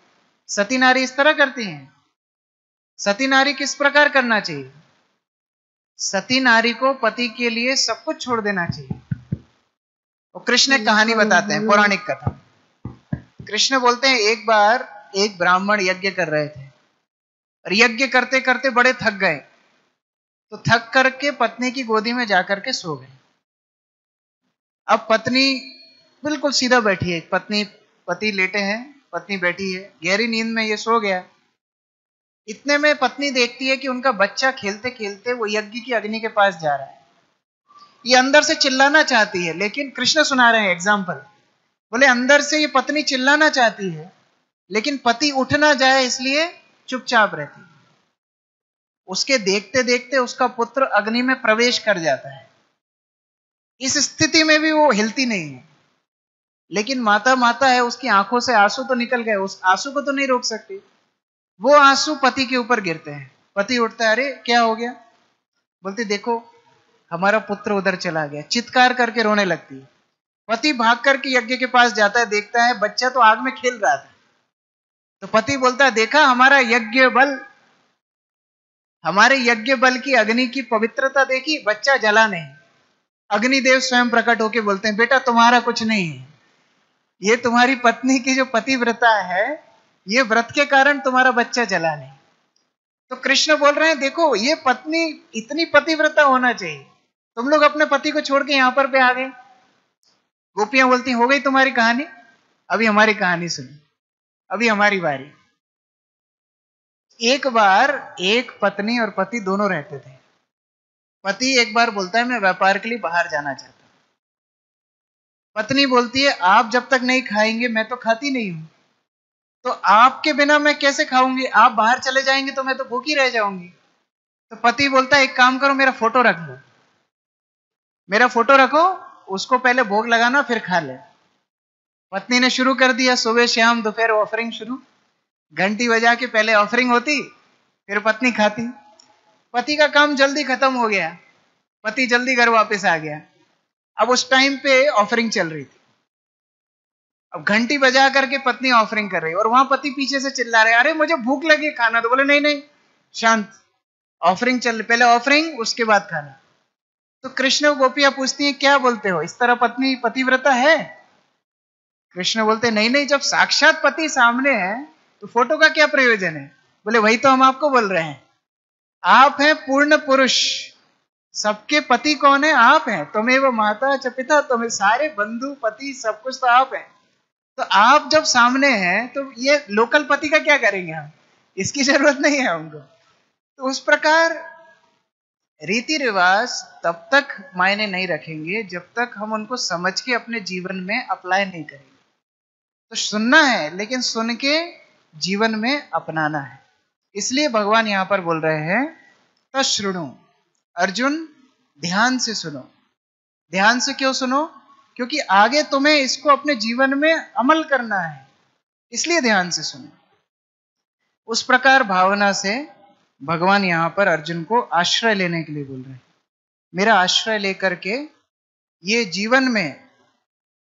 सती नारी इस तरह करती हैं। सती नारी किस प्रकार करना चाहिए? सती नारी को पति के लिए सब कुछ छोड़ देना चाहिए। और कृष्ण एक कहानी बताते हैं, पौराणिक कथा। कृष्ण बोलते हैं एक बार एक ब्राह्मण यज्ञ कर रहे थे और यज्ञ करते करते बड़े थक गए, तो थक करके पत्नी की गोदी में जाकर के सो गए। अब पत्नी बिल्कुल सीधा बैठी है, पति लेटे हैं, पत्नी बैठी है, गहरी नींद में ये सो गया। इतने में पत्नी देखती है कि उनका बच्चा खेलते खेलते वो यज्ञ की अग्नि के पास जा रहा है। ये अंदर से चिल्लाना चाहती है, लेकिन कृष्ण सुना रहे हैं एग्जाम्पल, बोले अंदर से ये पत्नी चिल्लाना चाहती है, लेकिन पति उठ ना जाए इसलिए चुपचाप रहती है। उसके देखते देखते उसका पुत्र अग्नि में प्रवेश कर जाता है। इस स्थिति में भी वो हिलती नहीं है, लेकिन माता माता है, उसकी आंखों से आंसू तो निकल गए, उस आंसू को तो नहीं रोक सकती। वो आंसू पति के ऊपर गिरते हैं। पति उठता है, अरे क्या हो गया? बोलती देखो हमारा पुत्र उधर चला गया, चित्कार करके रोने लगती है। पति भाग करके यज्ञ के पास जाता है, देखता है बच्चा तो आग में खेल रहा था। तो पति बोलता है देखा हमारे यज्ञ बल की अग्नि की पवित्रता देखी, बच्चा जला नहीं। अग्निदेव स्वयं प्रकट होकर बोलते हैं बेटा तुम्हारा कुछ नहीं है, ये तुम्हारी पत्नी की जो पतिव्रता है, ये व्रत के कारण तुम्हारा बच्चा जला नहीं। तो कृष्ण बोल रहे हैं देखो ये पत्नी इतनी पतिव्रता होना चाहिए, तुम लोग अपने पति को छोड़ के यहां पर पे आ गए। गोपियां बोलती हो गई तुम्हारी कहानी, अभी हमारी कहानी सुनो, अभी हमारी बारी। एक बार एक पत्नी और पति दोनों रहते थे। पति एक बार बोलता है मैं व्यापार के लिए बाहर जाना चाहता हूं। पत्नी बोलती है आप जब तक नहीं खाएंगे मैं तो खाती नहीं हूं, तो आपके बिना मैं कैसे खाऊंगी? आप बाहर चले जाएंगे तो मैं तो भूखी रह जाऊंगी। तो पति बोलता है एक काम करो मेरा फोटो रख लो, मेरा फोटो रखो, उसको पहले भोग लगाना फिर खा ले। पत्नी ने शुरू कर दिया, सुबह शाम दोपहर ऑफरिंग शुरू, घंटी बजा के पहले ऑफरिंग होती फिर पत्नी खाती। पति का काम जल्दी खत्म हो गया, पति जल्दी घर वापस आ गया। अब उस टाइम पे ऑफरिंग चल रही थी, अब घंटी बजा करके पत्नी ऑफरिंग कर रही है और वहां पति पीछे से चिल्ला रहे अरे मुझे भूख लगी खाना। तो बोले नहीं नहीं शांत, ऑफरिंग चल, पहले ऑफरिंग उसके बाद खाना। तो कृष्ण गोपियां पूछती हैं क्या बोलते हो, इस तरह पत्नी पतिव्रता है? कृष्ण बोलते नहीं नहीं, जब साक्षात पति सामने है तो फोटो का क्या प्रयोजन है? बोले वही तो हम आपको बोल रहे हैं, आप हैं पूर्ण पुरुष, सबके पति कौन है? आप हैं। तुम्हें वो माता च पिता, तुम्हें सारे बंधु पति सब कुछ तो आप हैं। तो आप जब सामने हैं तो ये लोकल पति का क्या करेंगे हम, इसकी जरूरत नहीं है हमको। तो उस प्रकार रीति रिवाज तब तक मायने नहीं रखेंगे जब तक हम उनको समझ के अपने जीवन में अप्लाई नहीं करेंगे। तो सुनना है लेकिन सुन के जीवन में अपनाना है। इसलिए भगवान यहां पर बोल रहे हैं तश्रुणु, अर्जुन ध्यान से सुनो। ध्यान से क्यों सुनो? क्योंकि आगे तुम्हें इसको अपने जीवन में अमल करना है, इसलिए ध्यान से सुनो। उस प्रकार भावना से भगवान यहां पर अर्जुन को आश्रय लेने के लिए बोल रहे हैं। मेरा आश्रय लेकर के ये जीवन में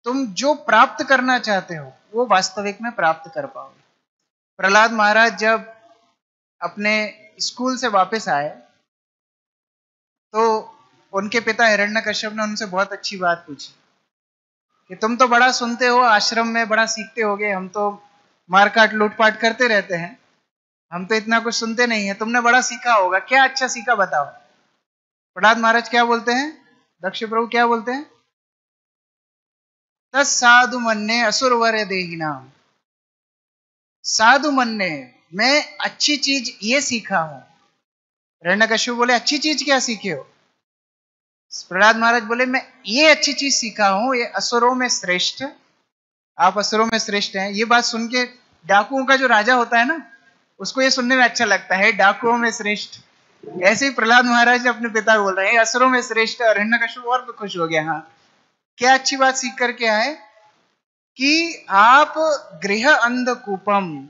तुम जो प्राप्त करना चाहते हो वो वास्तविक में प्राप्त कर पाओगे। प्रहलाद महाराज जब अपने स्कूल से वापस आए तो उनके पिता हिरण्यकश्यप ने उनसे बहुत अच्छी बात पूछी कि तुम तो बड़ा सुनते हो, आश्रम में बड़ा सीखते होगे, हम तो मारकाट लूटपाट करते रहते हैं, हम तो इतना कुछ सुनते नहीं है, तुमने बड़ा सीखा होगा, क्या अच्छा सीखा बताओ। प्रहलाद महाराज क्या बोलते हैं, दक्ष प्रभु क्या बोलते हैं, तत्साधु मन्ने असुरवर देहिनाम। साधु मन्ने, मैं अच्छी चीज ये सीखा हूं। हिरण्यकश्यप बोले अच्छी चीज क्या सीखे हो? प्रहलाद महाराज बोले मैं ये अच्छी चीज सीखा हूं, ये असुरों में श्रेष्ठ, आप असुरों में श्रेष्ठ हैं। ये बात सुन के डाकुओं का जो राजा होता है ना, उसको ये सुनने में अच्छा लगता है, डाकुओं में श्रेष्ठ। ऐसे ही प्रहलाद महाराज अपने पिता बोल रहे हैं असुरों में श्रेष्ठ, और हिरण्यकश्यप और भी खुश हो गया। हाँ, क्या अच्छी बात सीख करके आए कि आप गृह अंधकूपम,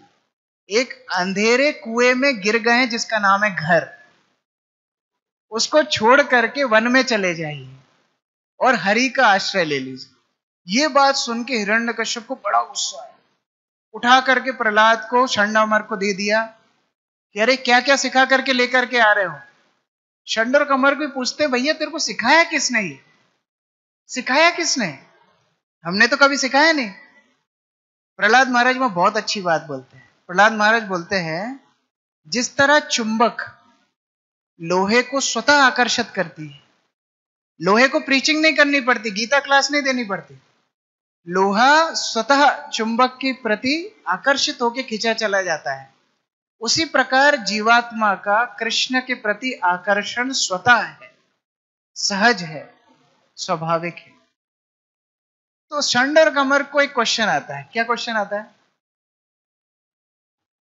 एक अंधेरे कुएं में गिर गए जिसका नाम है घर, उसको छोड़ करके वन में चले जाइए और हरि का आश्रय ले लीजिए। ये बात सुन के हिरण्यकश्यप को बड़ा गुस्सा आया, उठा करके प्रहलाद को षण्डमर को दे दिया कि अरे क्या क्या सिखा करके लेकर के आ रहे हो। षण्ड और कमर को पूछते भैया तेरे को सिखाया किसने, ये सिखाया किसने, हमने तो कभी सिखाया नहीं। प्रहलाद महाराज में बहुत अच्छी बात बोलते हैं। प्रहलाद महाराज बोलते हैं जिस तरह चुंबक लोहे को स्वतः आकर्षित करती है, लोहे को प्रीचिंग नहीं करनी पड़ती, गीता क्लास नहीं देनी पड़ती। लोहा स्वतः चुंबक के प्रति आकर्षित होकर खींचा चला जाता है। उसी प्रकार जीवात्मा का कृष्ण के प्रति आकर्षण स्वतः है, सहज है, स्वाभाविक है। तो षंड और कमर को एक क्वेश्चन आता है। क्या क्वेश्चन आता है?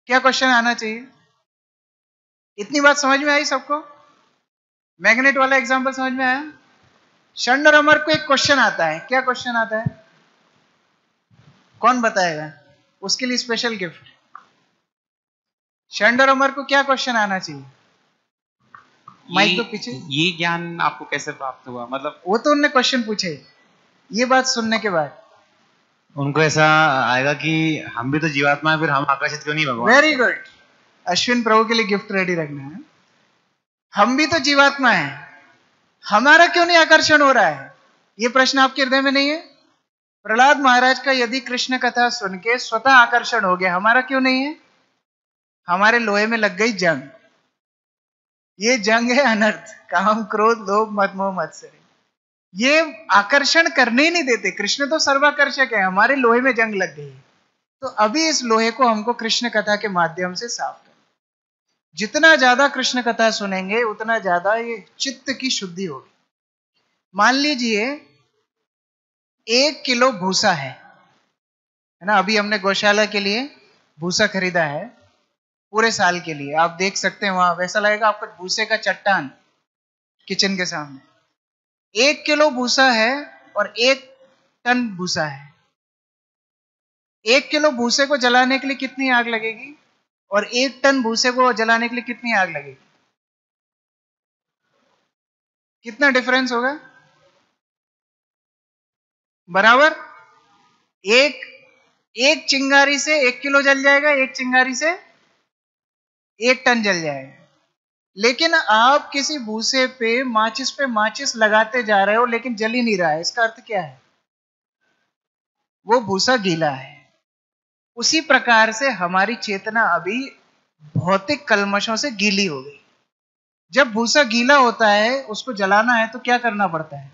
क्या क्वेश्चन आना चाहिए? इतनी बात समझ में आई सबको? मैग्नेट वाला एग्जांपल समझ में आया? षंड और अमर को एक क्वेश्चन आता है। क्या क्वेश्चन आता है? कौन बताएगा? उसके लिए स्पेशल गिफ्ट। षंड और अमर को क्या क्वेश्चन आना चाहिए? माइक तो पीछे। ये ज्ञान आपको कैसे प्राप्त हुआ? मतलब वो तो उनने क्वेश्चन पूछे। ये बात सुनने के बाद उनको ऐसा आएगा कि हम भी तो जीवात्मा है, फिर हम आकर्षित क्यों नहीं भगवान? Very good. अश्विन प्रभु के लिए गिफ्ट रेडी रखना है। हम भी तो जीवात्मा है, हमारा क्यों नहीं आकर्षण हो रहा है? ये प्रश्न आपके हृदय में नहीं है? प्रहलाद महाराज का यदि कृष्ण कथा सुन के स्वतः आकर्षण हो गया, हमारा क्यों नहीं है? हमारे लोहे में लग गई जंग। ये जंग है अनर्थ, काम क्रोध लोभ मद मोह मत्सर। ये आकर्षण करने ही नहीं देते। कृष्ण तो सर्वाकर्षक है, हमारे लोहे में जंग लग गई है। तो अभी इस लोहे को हमको कृष्ण कथा के माध्यम से साफ करना। जितना ज्यादा कृष्ण कथा सुनेंगे उतना ज्यादा ये चित्त की शुद्धि होगी। मान लीजिए 1 किलो भूसा है ना? अभी हमने गौशाला के लिए भूसा खरीदा है पूरे साल के लिए। आप देख सकते हैं वहां, वैसा लगेगा आपको भूसे का चट्टान किचन के सामने। 1 किलो भूसा है और 1 टन भूसा है। 1 किलो भूसे को जलाने के लिए कितनी आग लगेगी और 1 टन भूसे को जलाने के लिए कितनी आग लगेगी? कितना डिफरेंस होगा? बराबर। एक चिंगारी से 1 किलो जल जाएगा, एक चिंगारी से 1 टन जल जाएगा। लेकिन आप किसी भूसे पे माचिस लगाते जा रहे हो लेकिन जल ही नहीं रहा है। इसका अर्थ क्या है? वो भूसा गीला है। उसी प्रकार से हमारी चेतना अभी भौतिक कल्मशों से गीली हो गई। जब भूसा गीला होता है, उसको जलाना है तो क्या करना पड़ता है?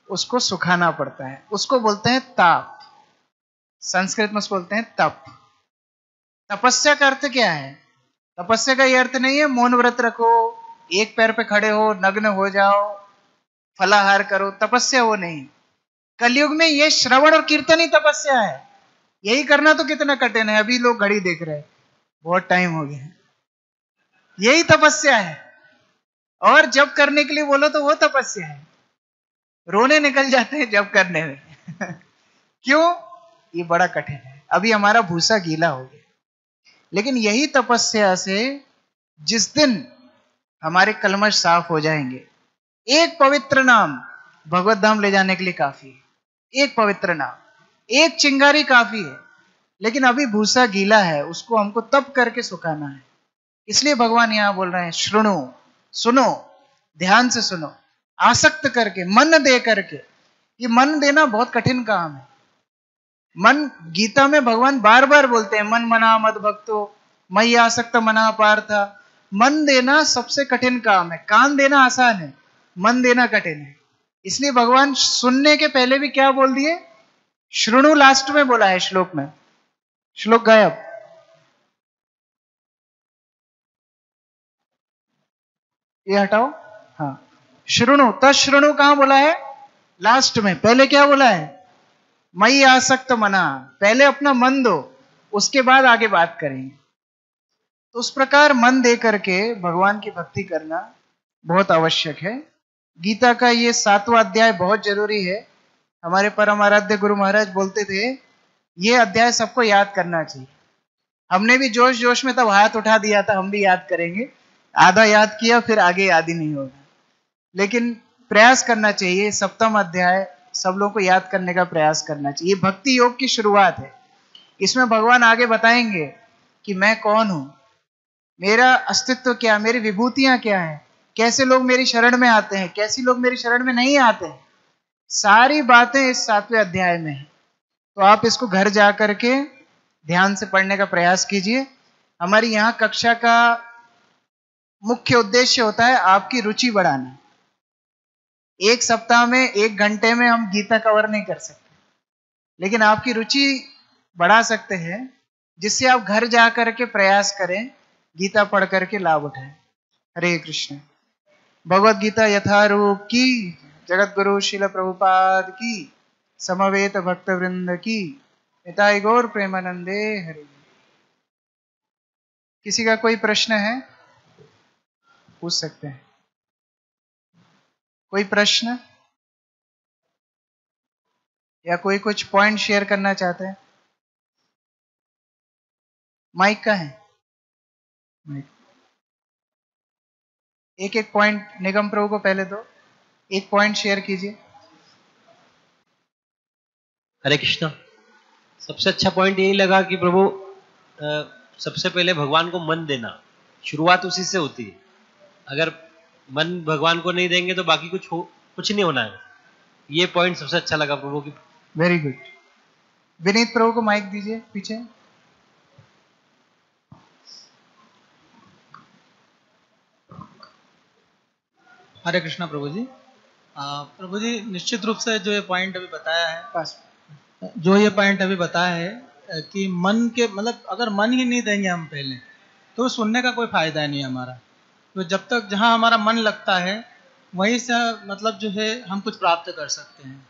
उसको सुखाना पड़ता है। उसको बोलते हैं ताप। संस्कृत में उसको बोलते हैं तप। तपस्या का अर्थ क्या है? तपस्या का यह अर्थ नहीं है मौन व्रत रखो, एक पैर पे खड़े हो, नग्न हो जाओ, फलाहार करो। तपस्या वो नहीं। कलयुग में ये श्रवण और कीर्तन ही तपस्या है। यही करना तो कितना कठिन है। अभी लोग घड़ी देख रहे हैं, बहुत टाइम हो गया। यही तपस्या है। और जब करने के लिए बोलो तो वो तपस्या है। रोने निकल जाते हैं जब करने में क्यों? ये बड़ा कठिन है। अभी हमारा भूसा गीला हो गया। लेकिन यही तपस्या से जिस दिन हमारे कलमश साफ हो जाएंगे, एक पवित्र नाम भगवत धाम ले जाने के लिए काफी है। एक पवित्र नाम, एक चिंगारी काफी है। लेकिन अभी भूसा गीला है, उसको हमको तप करके सुखाना है। इसलिए भगवान यहां बोल रहे हैं श्रृणु, सुनो, ध्यान से सुनो, आसक्त करके, मन दे करके। ये मन देना बहुत कठिन काम है। मन, गीता में भगवान बार बार बोलते हैं मन मना मद भक्तो मयि आसक्त मना पार्थ। मन देना सबसे कठिन काम है। कान देना आसान है, मन देना कठिन है। इसलिए भगवान सुनने के पहले भी क्या बोल दिए? श्रृणु लास्ट में बोला है श्लोक में। श्लोक गायब। ये हटाओ। हाँ, श्रृणु, तश्रृणु कहां बोला है? लास्ट में। पहले क्या बोला है? मयि आसक्त मना। पहले अपना मन दो, उसके बाद आगे बात करेंगे। तो उस प्रकार मन दे करके भगवान की भक्ति करना बहुत आवश्यक है। गीता का ये 7वां अध्याय बहुत जरूरी है। हमारे परम आराध्य गुरु महाराज बोलते थे ये अध्याय सबको याद करना चाहिए। हमने भी जोश जोश में तब हाथ उठा दिया था, हम भी याद करेंगे। आधा याद किया, फिर आगे याद ही नहीं होगा। लेकिन प्रयास करना चाहिए। 7वां अध्याय सब लोगों को याद करने का प्रयास करना चाहिए। भक्ति योग की शुरुआत है। इसमें भगवान आगे बताएंगे कि मैं कौन हूं, मेरा अस्तित्व क्या, मेरी विभूतियां क्या है, कैसे लोग मेरी शरण में आते हैं, कैसे लोग मेरी शरण में नहीं आते हैं। सारी बातें इस 7वें अध्याय में है। तो आप इसको घर जा करके ध्यान से पढ़ने का प्रयास कीजिए। हमारी यहाँ कक्षा का मुख्य उद्देश्य होता है आपकी रुचि बढ़ाना। एक सप्ताह में 1 घंटे में हम गीता कवर नहीं कर सकते, लेकिन आपकी रुचि बढ़ा सकते हैं जिससे आप घर जा करके प्रयास करें, गीता पढ़ करके लाभ उठाएं। हरे कृष्ण। भगवत गीता यथारूप की, जगत गुरु श्रील प्रभुपाद की, समवेत भक्त वृंद की, निताई गौर प्रेमानंदे हरे। किसी का कोई प्रश्न है? पूछ सकते हैं। कोई प्रश्न या कोई कुछ पॉइंट शेयर करना चाहते हैं? माइक का है? एक एक पॉइंट निगम प्रभु को पहले दो, एक पॉइंट शेयर कीजिए। हरे कृष्णा। सबसे अच्छा पॉइंट यही लगा कि प्रभु सबसे पहले भगवान को मन देना, शुरुआत उसी से होती है। अगर मन भगवान को नहीं देंगे तो बाकी कुछ नहीं होना है। ये पॉइंट सबसे अच्छा लगा प्रभु की। Very good. विनीत प्रभु को माइक दीजिए पीछे। हरे कृष्णा प्रभु जी। प्रभु जी, निश्चित रूप से जो ये पॉइंट अभी बताया है, जो ये पॉइंट अभी बताया है कि मन के मतलब अगर मन ही नहीं देंगे हम पहले तो सुनने का कोई फायदा नहीं हमारा। तो जब तक जहाँ हमारा मन लगता है वहीं से मतलब जो है हम कुछ प्राप्त कर सकते हैं।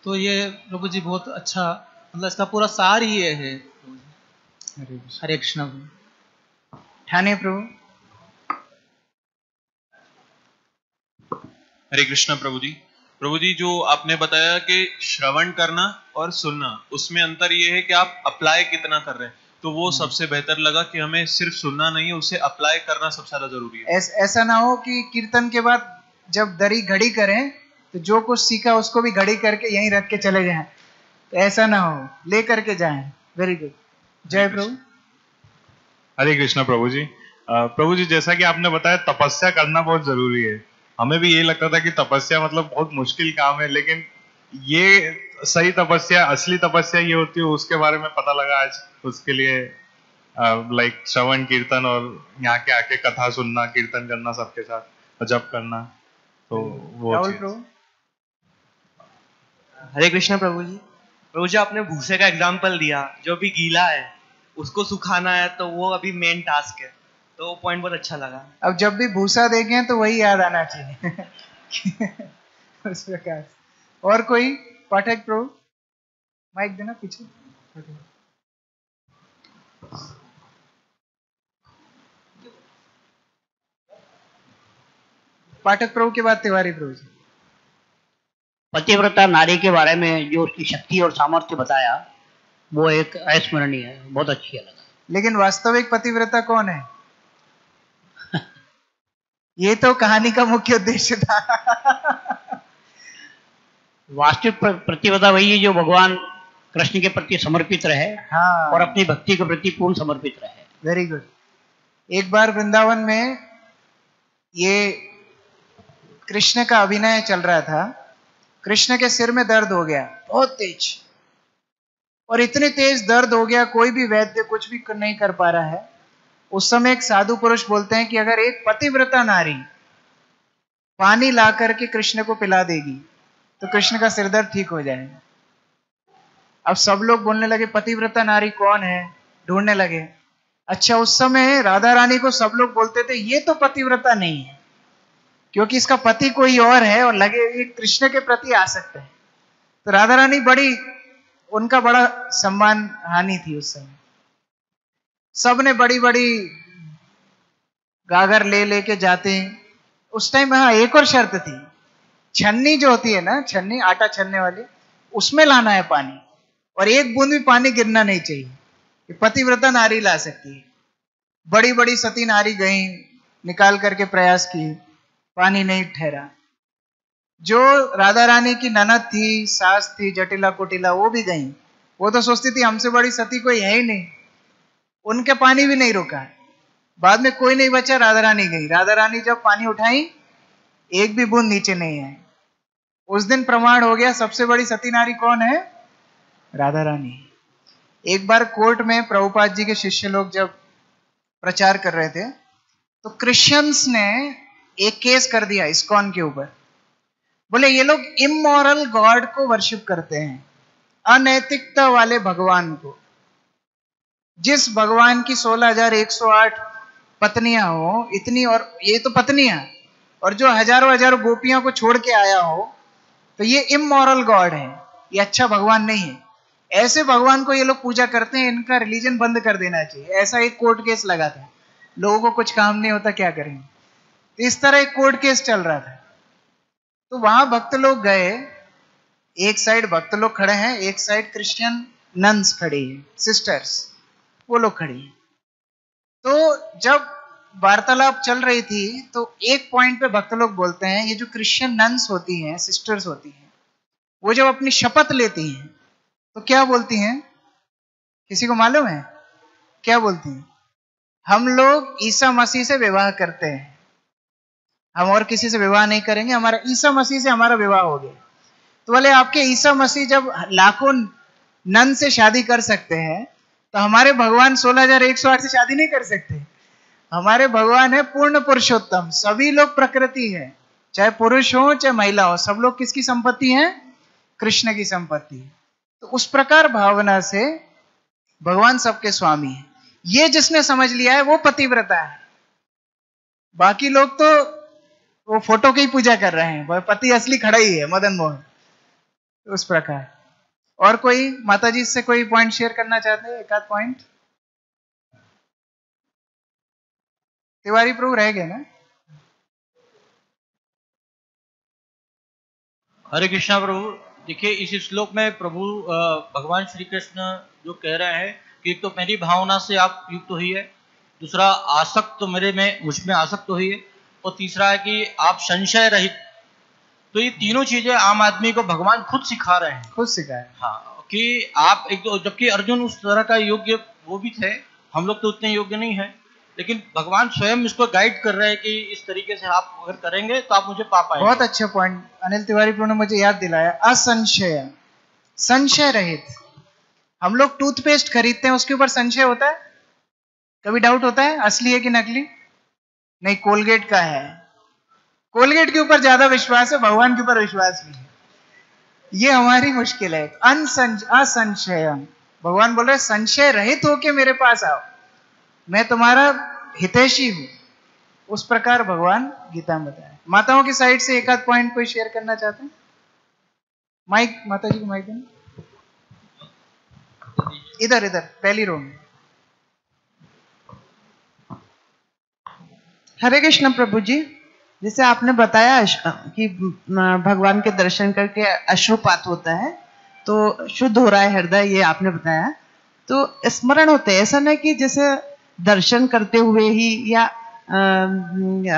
तो ये प्रभु जी बहुत अच्छा, मतलब इसका पूरा सार ही ये है। हरे कृष्णा प्रभु। ठाने प्रभु। हरे कृष्णा प्रभु जी। प्रभु जी, जो आपने बताया कि श्रवण करना और सुनना, उसमें अंतर ये है कि आप अप्लाई कितना कर रहे हैं, तो वो सबसे बेहतर लगा कि हमें सिर्फ सुनना नहीं है, उसे अप्लाई करना सबसे ज्यादा जरूरी है। ऐसा ना हो कि कीर्तन के बाद जब दरी घड़ी करें तो जो कुछ सीखा उसको भी घड़ी करके यहीं रख के चले जाएं, तो ऐसा ना हो, ले करके जाएं। Very good. जय प्रभु। हरे कृष्णा प्रभु जी। प्रभु जी, जैसा कि आपने बताया तपस्या करना बहुत जरूरी है। हमें भी ये लगता था कि तपस्या मतलब बहुत मुश्किल काम है, लेकिन ये सही तपस्या, असली तपस्या ये होती है, उसके बारे में पता लगा आज। उसके लिए लाइक श्रवण कीर्तन और यहाँ के आके कथा सुनना, कीर्तन करना सबके साथ, जप करना, तो वो हरे कृष्णा प्रभु जी। प्रभु जी, आपने भूसे का एग्जाम्पल दिया, जो भी गीला है उसको सुखाना है तो वो अभी मेन टास्क है, तो वो पॉइंट बहुत अच्छा लगा। अब जब भी भूसा देखें तो वही याद आना चाहिए। उस प्रकार। और कोई पाठक प्रभु, माइक देना पीछे। पाठक प्रभु के बाद तिवारी प्रभु जी। पतिव्रता नारी के बारे में जो उसकी शक्ति और सामर्थ्य बताया वो एक अविस्मरणीय है, बहुत अच्छी लगा। लेकिन वास्तविक पतिव्रता कौन है? ये तो कहानी का मुख्य उद्देश्य था। वास्तविक पतिव्रता वही है जो भगवान कृष्ण के प्रति समर्पित रहे, हाँ, और अपनी भक्ति के प्रति पूर्ण समर्पित रहे। Very good. एक बार वृंदावन में ये कृष्ण का अभिनय चल रहा था। कृष्ण के सिर में दर्द हो गया बहुत तेज, और इतनी तेज दर्द हो गया कोई भी वैद्य कुछ भी नहीं कर पा रहा है। उस समय एक साधु पुरुष बोलते हैं कि अगर एक पतिव्रता नारी पानी ला करके कृष्ण को पिला देगी तो कृष्ण का सिर दर्द ठीक हो जाएगा। अब सब लोग बोलने लगे पतिव्रता नारी कौन है, ढूंढने लगे। अच्छा, उस समय राधा रानी को सब लोग बोलते थे ये तो पतिव्रता नहीं है, क्योंकि इसका पति कोई और है और लगे ये कृष्ण के प्रति आ सकते हैं। तो राधा रानी उनका बड़ा सम्मान हानि थी उस समय। सबने बड़ी बड़ी गागर ले लेके जाते हैं। उस टाइम हाँ एक और शर्त थी, छन्नी जो होती है ना, छन्नी आटा छन्ने वाली, उसमें लाना है पानी, और एक बूंद भी पानी गिरना नहीं चाहिए। पतिव्रता नारी ला सकती है। बड़ी बड़ी सती नारी गई, निकाल करके प्रयास की, पानी नहीं ठहरा। जो राधा रानी की ननद थी, सास थी, जटिला कुटिला, वो भी गई। वो तो सोचती थी हमसे बड़ी सती कोई है ही नहीं, उनके पानी भी नहीं रुका। बाद में कोई नहीं बचा, राधा रानी गई। राधा रानी जब पानी उठाई एक भी बूंद नीचे नहीं आए। उस दिन प्रमाण हो गया सबसे बड़ी सती नारी कौन है? राधा रानी। एक बार कोर्ट में प्रभुपाद जी के शिष्य लोग जब प्रचार कर रहे थे तो क्रिश्चियंस ने एक केस कर दिया इस्कॉन के ऊपर बोले ये लोग इमोरल गॉड को वर्शिप करते हैं, अनैतिकता वाले भगवान को। जिस भगवान की 16,108 पत्नियां हो, इतनी, और ये तो पत्नियां, और जो हजारों हजारों गोपियों को छोड़ के आया हो, तो ये इमोरल गॉड है, ये अच्छा भगवान नहीं है। ऐसे भगवान को ये लोग पूजा करते हैं, इनका रिलीजन बंद कर देना चाहिए। ऐसा एक कोर्ट केस लगा था, लोगों को कुछ काम नहीं होता क्या करेंगे, तो इस तरह एक कोर्ट केस चल रहा था। तो वहां भक्त लोग गए, एक साइड भक्त लोग खड़े हैं, एक साइड क्रिश्चियन नन्स खड़ी है, सिस्टर्स, वो लोग खड़ी है। तो जब वार्तालाप चल रही थी तो एक पॉइंट पे भक्त लोग बोलते हैं, ये जो क्रिश्चियन नन्स होती हैं, सिस्टर्स होती हैं, वो जब अपनी शपथ लेती हैं तो क्या बोलती हैं, किसी को मालूम है क्या बोलती हैं? हम लोग ईसा मसीह से विवाह करते हैं, हम और किसी से विवाह नहीं करेंगे, हमारा ईसा मसीह से हमारा विवाह हो गया। तो बोले आपके ईसा मसीह जब लाखों नन से शादी कर सकते हैं, तो हमारे भगवान 16,108 से शादी नहीं कर सकते। हमारे भगवान है पूर्ण पुरुषोत्तम, सभी लोग प्रकृति है, चाहे पुरुष हो चाहे महिला हो, सब लोग किसकी संपत्ति है? कृष्ण की संपत्ति। तो उस प्रकार भावना से भगवान सबके स्वामी है। ये जिसने समझ लिया है वो पतिव्रता है। बाकी लोग तो वो फोटो की पूजा कर रहे हैं, पति असली खड़ा ही है, मदन मोहन। उस प्रकार। और कोई माता जी से कोई पॉइंट शेयर करना चाहते हैं? एक आध पॉइंट। तिवारी प्रभु रह गए ना? हरे कृष्णा प्रभु। देखिए इस श्लोक में प्रभु भगवान श्री कृष्ण जो कह रहे हैं कि एक तो मेरी भावना से आप युक्त हुई है, दूसरा आसक्त तो मुझ में आसक्त हुई है, और तीसरा है कि आप संशय रहित। तो ये तीनों चीजें आम आदमी को भगवान खुद सिखा रहे हैं, खुद सिखाए। हाँ, कि आप एक तो, जबकि अर्जुन उस तरह का योग्य वो भी थे, हम लोग तो उतने योग्य नहीं है, लेकिन भगवान स्वयं इसको गाइड कर रहे हैं कि इस तरीके से आप अगर करेंगे तो आप मुझे पा पाएंगे। बहुत अच्छा पॉइंट अनिल तिवारी प्रभु ने मुझे याद दिलाया। असंशय, संशय रहित। हम लोग टूथपेस्ट खरीदते हैं, उसके ऊपर संशय होता है? कभी डाउट होता है असली है कि नकली? नहीं, कोलगेट का है, कोलगेट के ऊपर ज्यादा विश्वास है, भगवान के ऊपर विश्वास नहीं है। ये हमारी मुश्किल है। असंशय, भगवान बोल रहे संशय रहित होके मेरे पास आओ, मैं तुम्हारा हितैषी हूं। उस प्रकार भगवान गीता में बताया। माताओं की साइड से एक आध पॉइंट कोई शेयर करना चाहते हैं? माइक, माता जी को माइक देना। इधर इधर पहली रो में। हरे कृष्ण प्रभु जी। जैसे आपने बताया कि भगवान के दर्शन करके अश्रुपात होता है तो शुद्ध हो रहा है हृदय, ये आपने बताया। तो स्मरण होते हैं, ऐसा नहीं कि जैसे दर्शन करते हुए ही या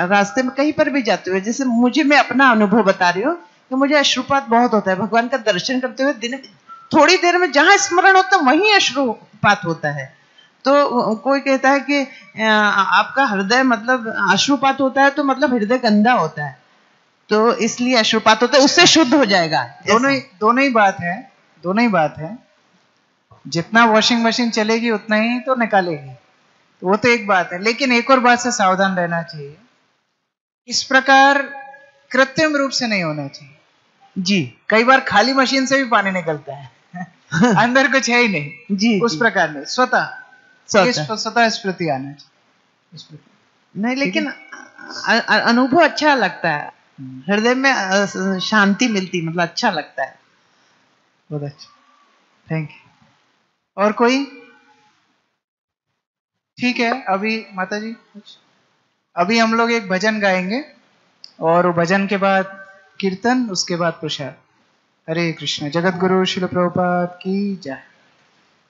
रास्ते में कहीं पर भी जाते हुए, जैसे मैं अपना अनुभव बता रही हूँ कि मुझे अश्रुपात बहुत होता है। भगवान का दर्शन करते हुए दिन थोड़ी देर में जहां स्मरण होता है वहीं अश्रुपात होता है। तो कोई कहता है कि आपका हृदय मतलब अश्रुपात होता है तो मतलब हृदय गंदा होता है, तो इसलिए अश्रुपात होता है, उससे शुद्ध हो जाएगा। दोनों ही बात है, दोनों ही बात है। जितना वॉशिंग मशीन चलेगी उतना ही तो निकालेगी, तो वो तो एक बात है। लेकिन एक और बात से सावधान रहना चाहिए, इस प्रकार कृत्रिम रूप से नहीं होना चाहिए जी। कई बार खाली मशीन से भी पानी निकलता है अंदर कुछ है ही नहीं जी, उस प्रकार नहीं, स्वतः स्मृति आना चाहिए नहीं। लेकिन अनुभव अच्छा लगता है, हृदय में शांति मिलती, मतलब अच्छा लगता है। बहुत अच्छा, थैंक यू। और कोई? ठीक है, अभी माता जी अभी हम लोग एक भजन गाएंगे और भजन के बाद कीर्तन, उसके बाद प्रसाद। हरे कृष्ण। जगत गुरु श्रील प्रभुपाद की जय।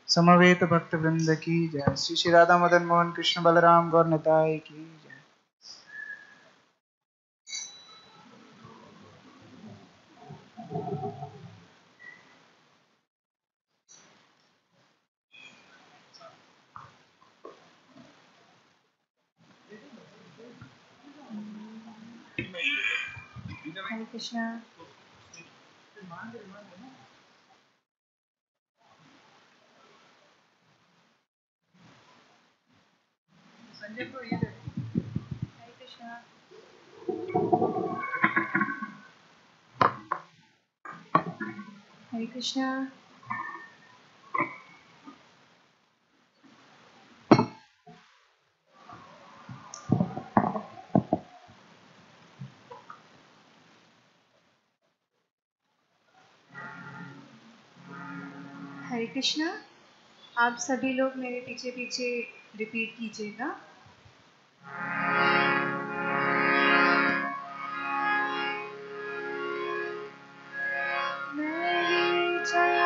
समवेत भक्त वृंद की जय। श्री श्री राधा मदन मोहन कृष्ण बलराम गौर निताय की जय। हरे कृष्णा। संजय को ये हरे कृष्णा। हरे कृष्णा। हरे कृष्णा। आप सभी लोग मेरे पीछे पीछे रिपीट कीजिएगा। मैं ही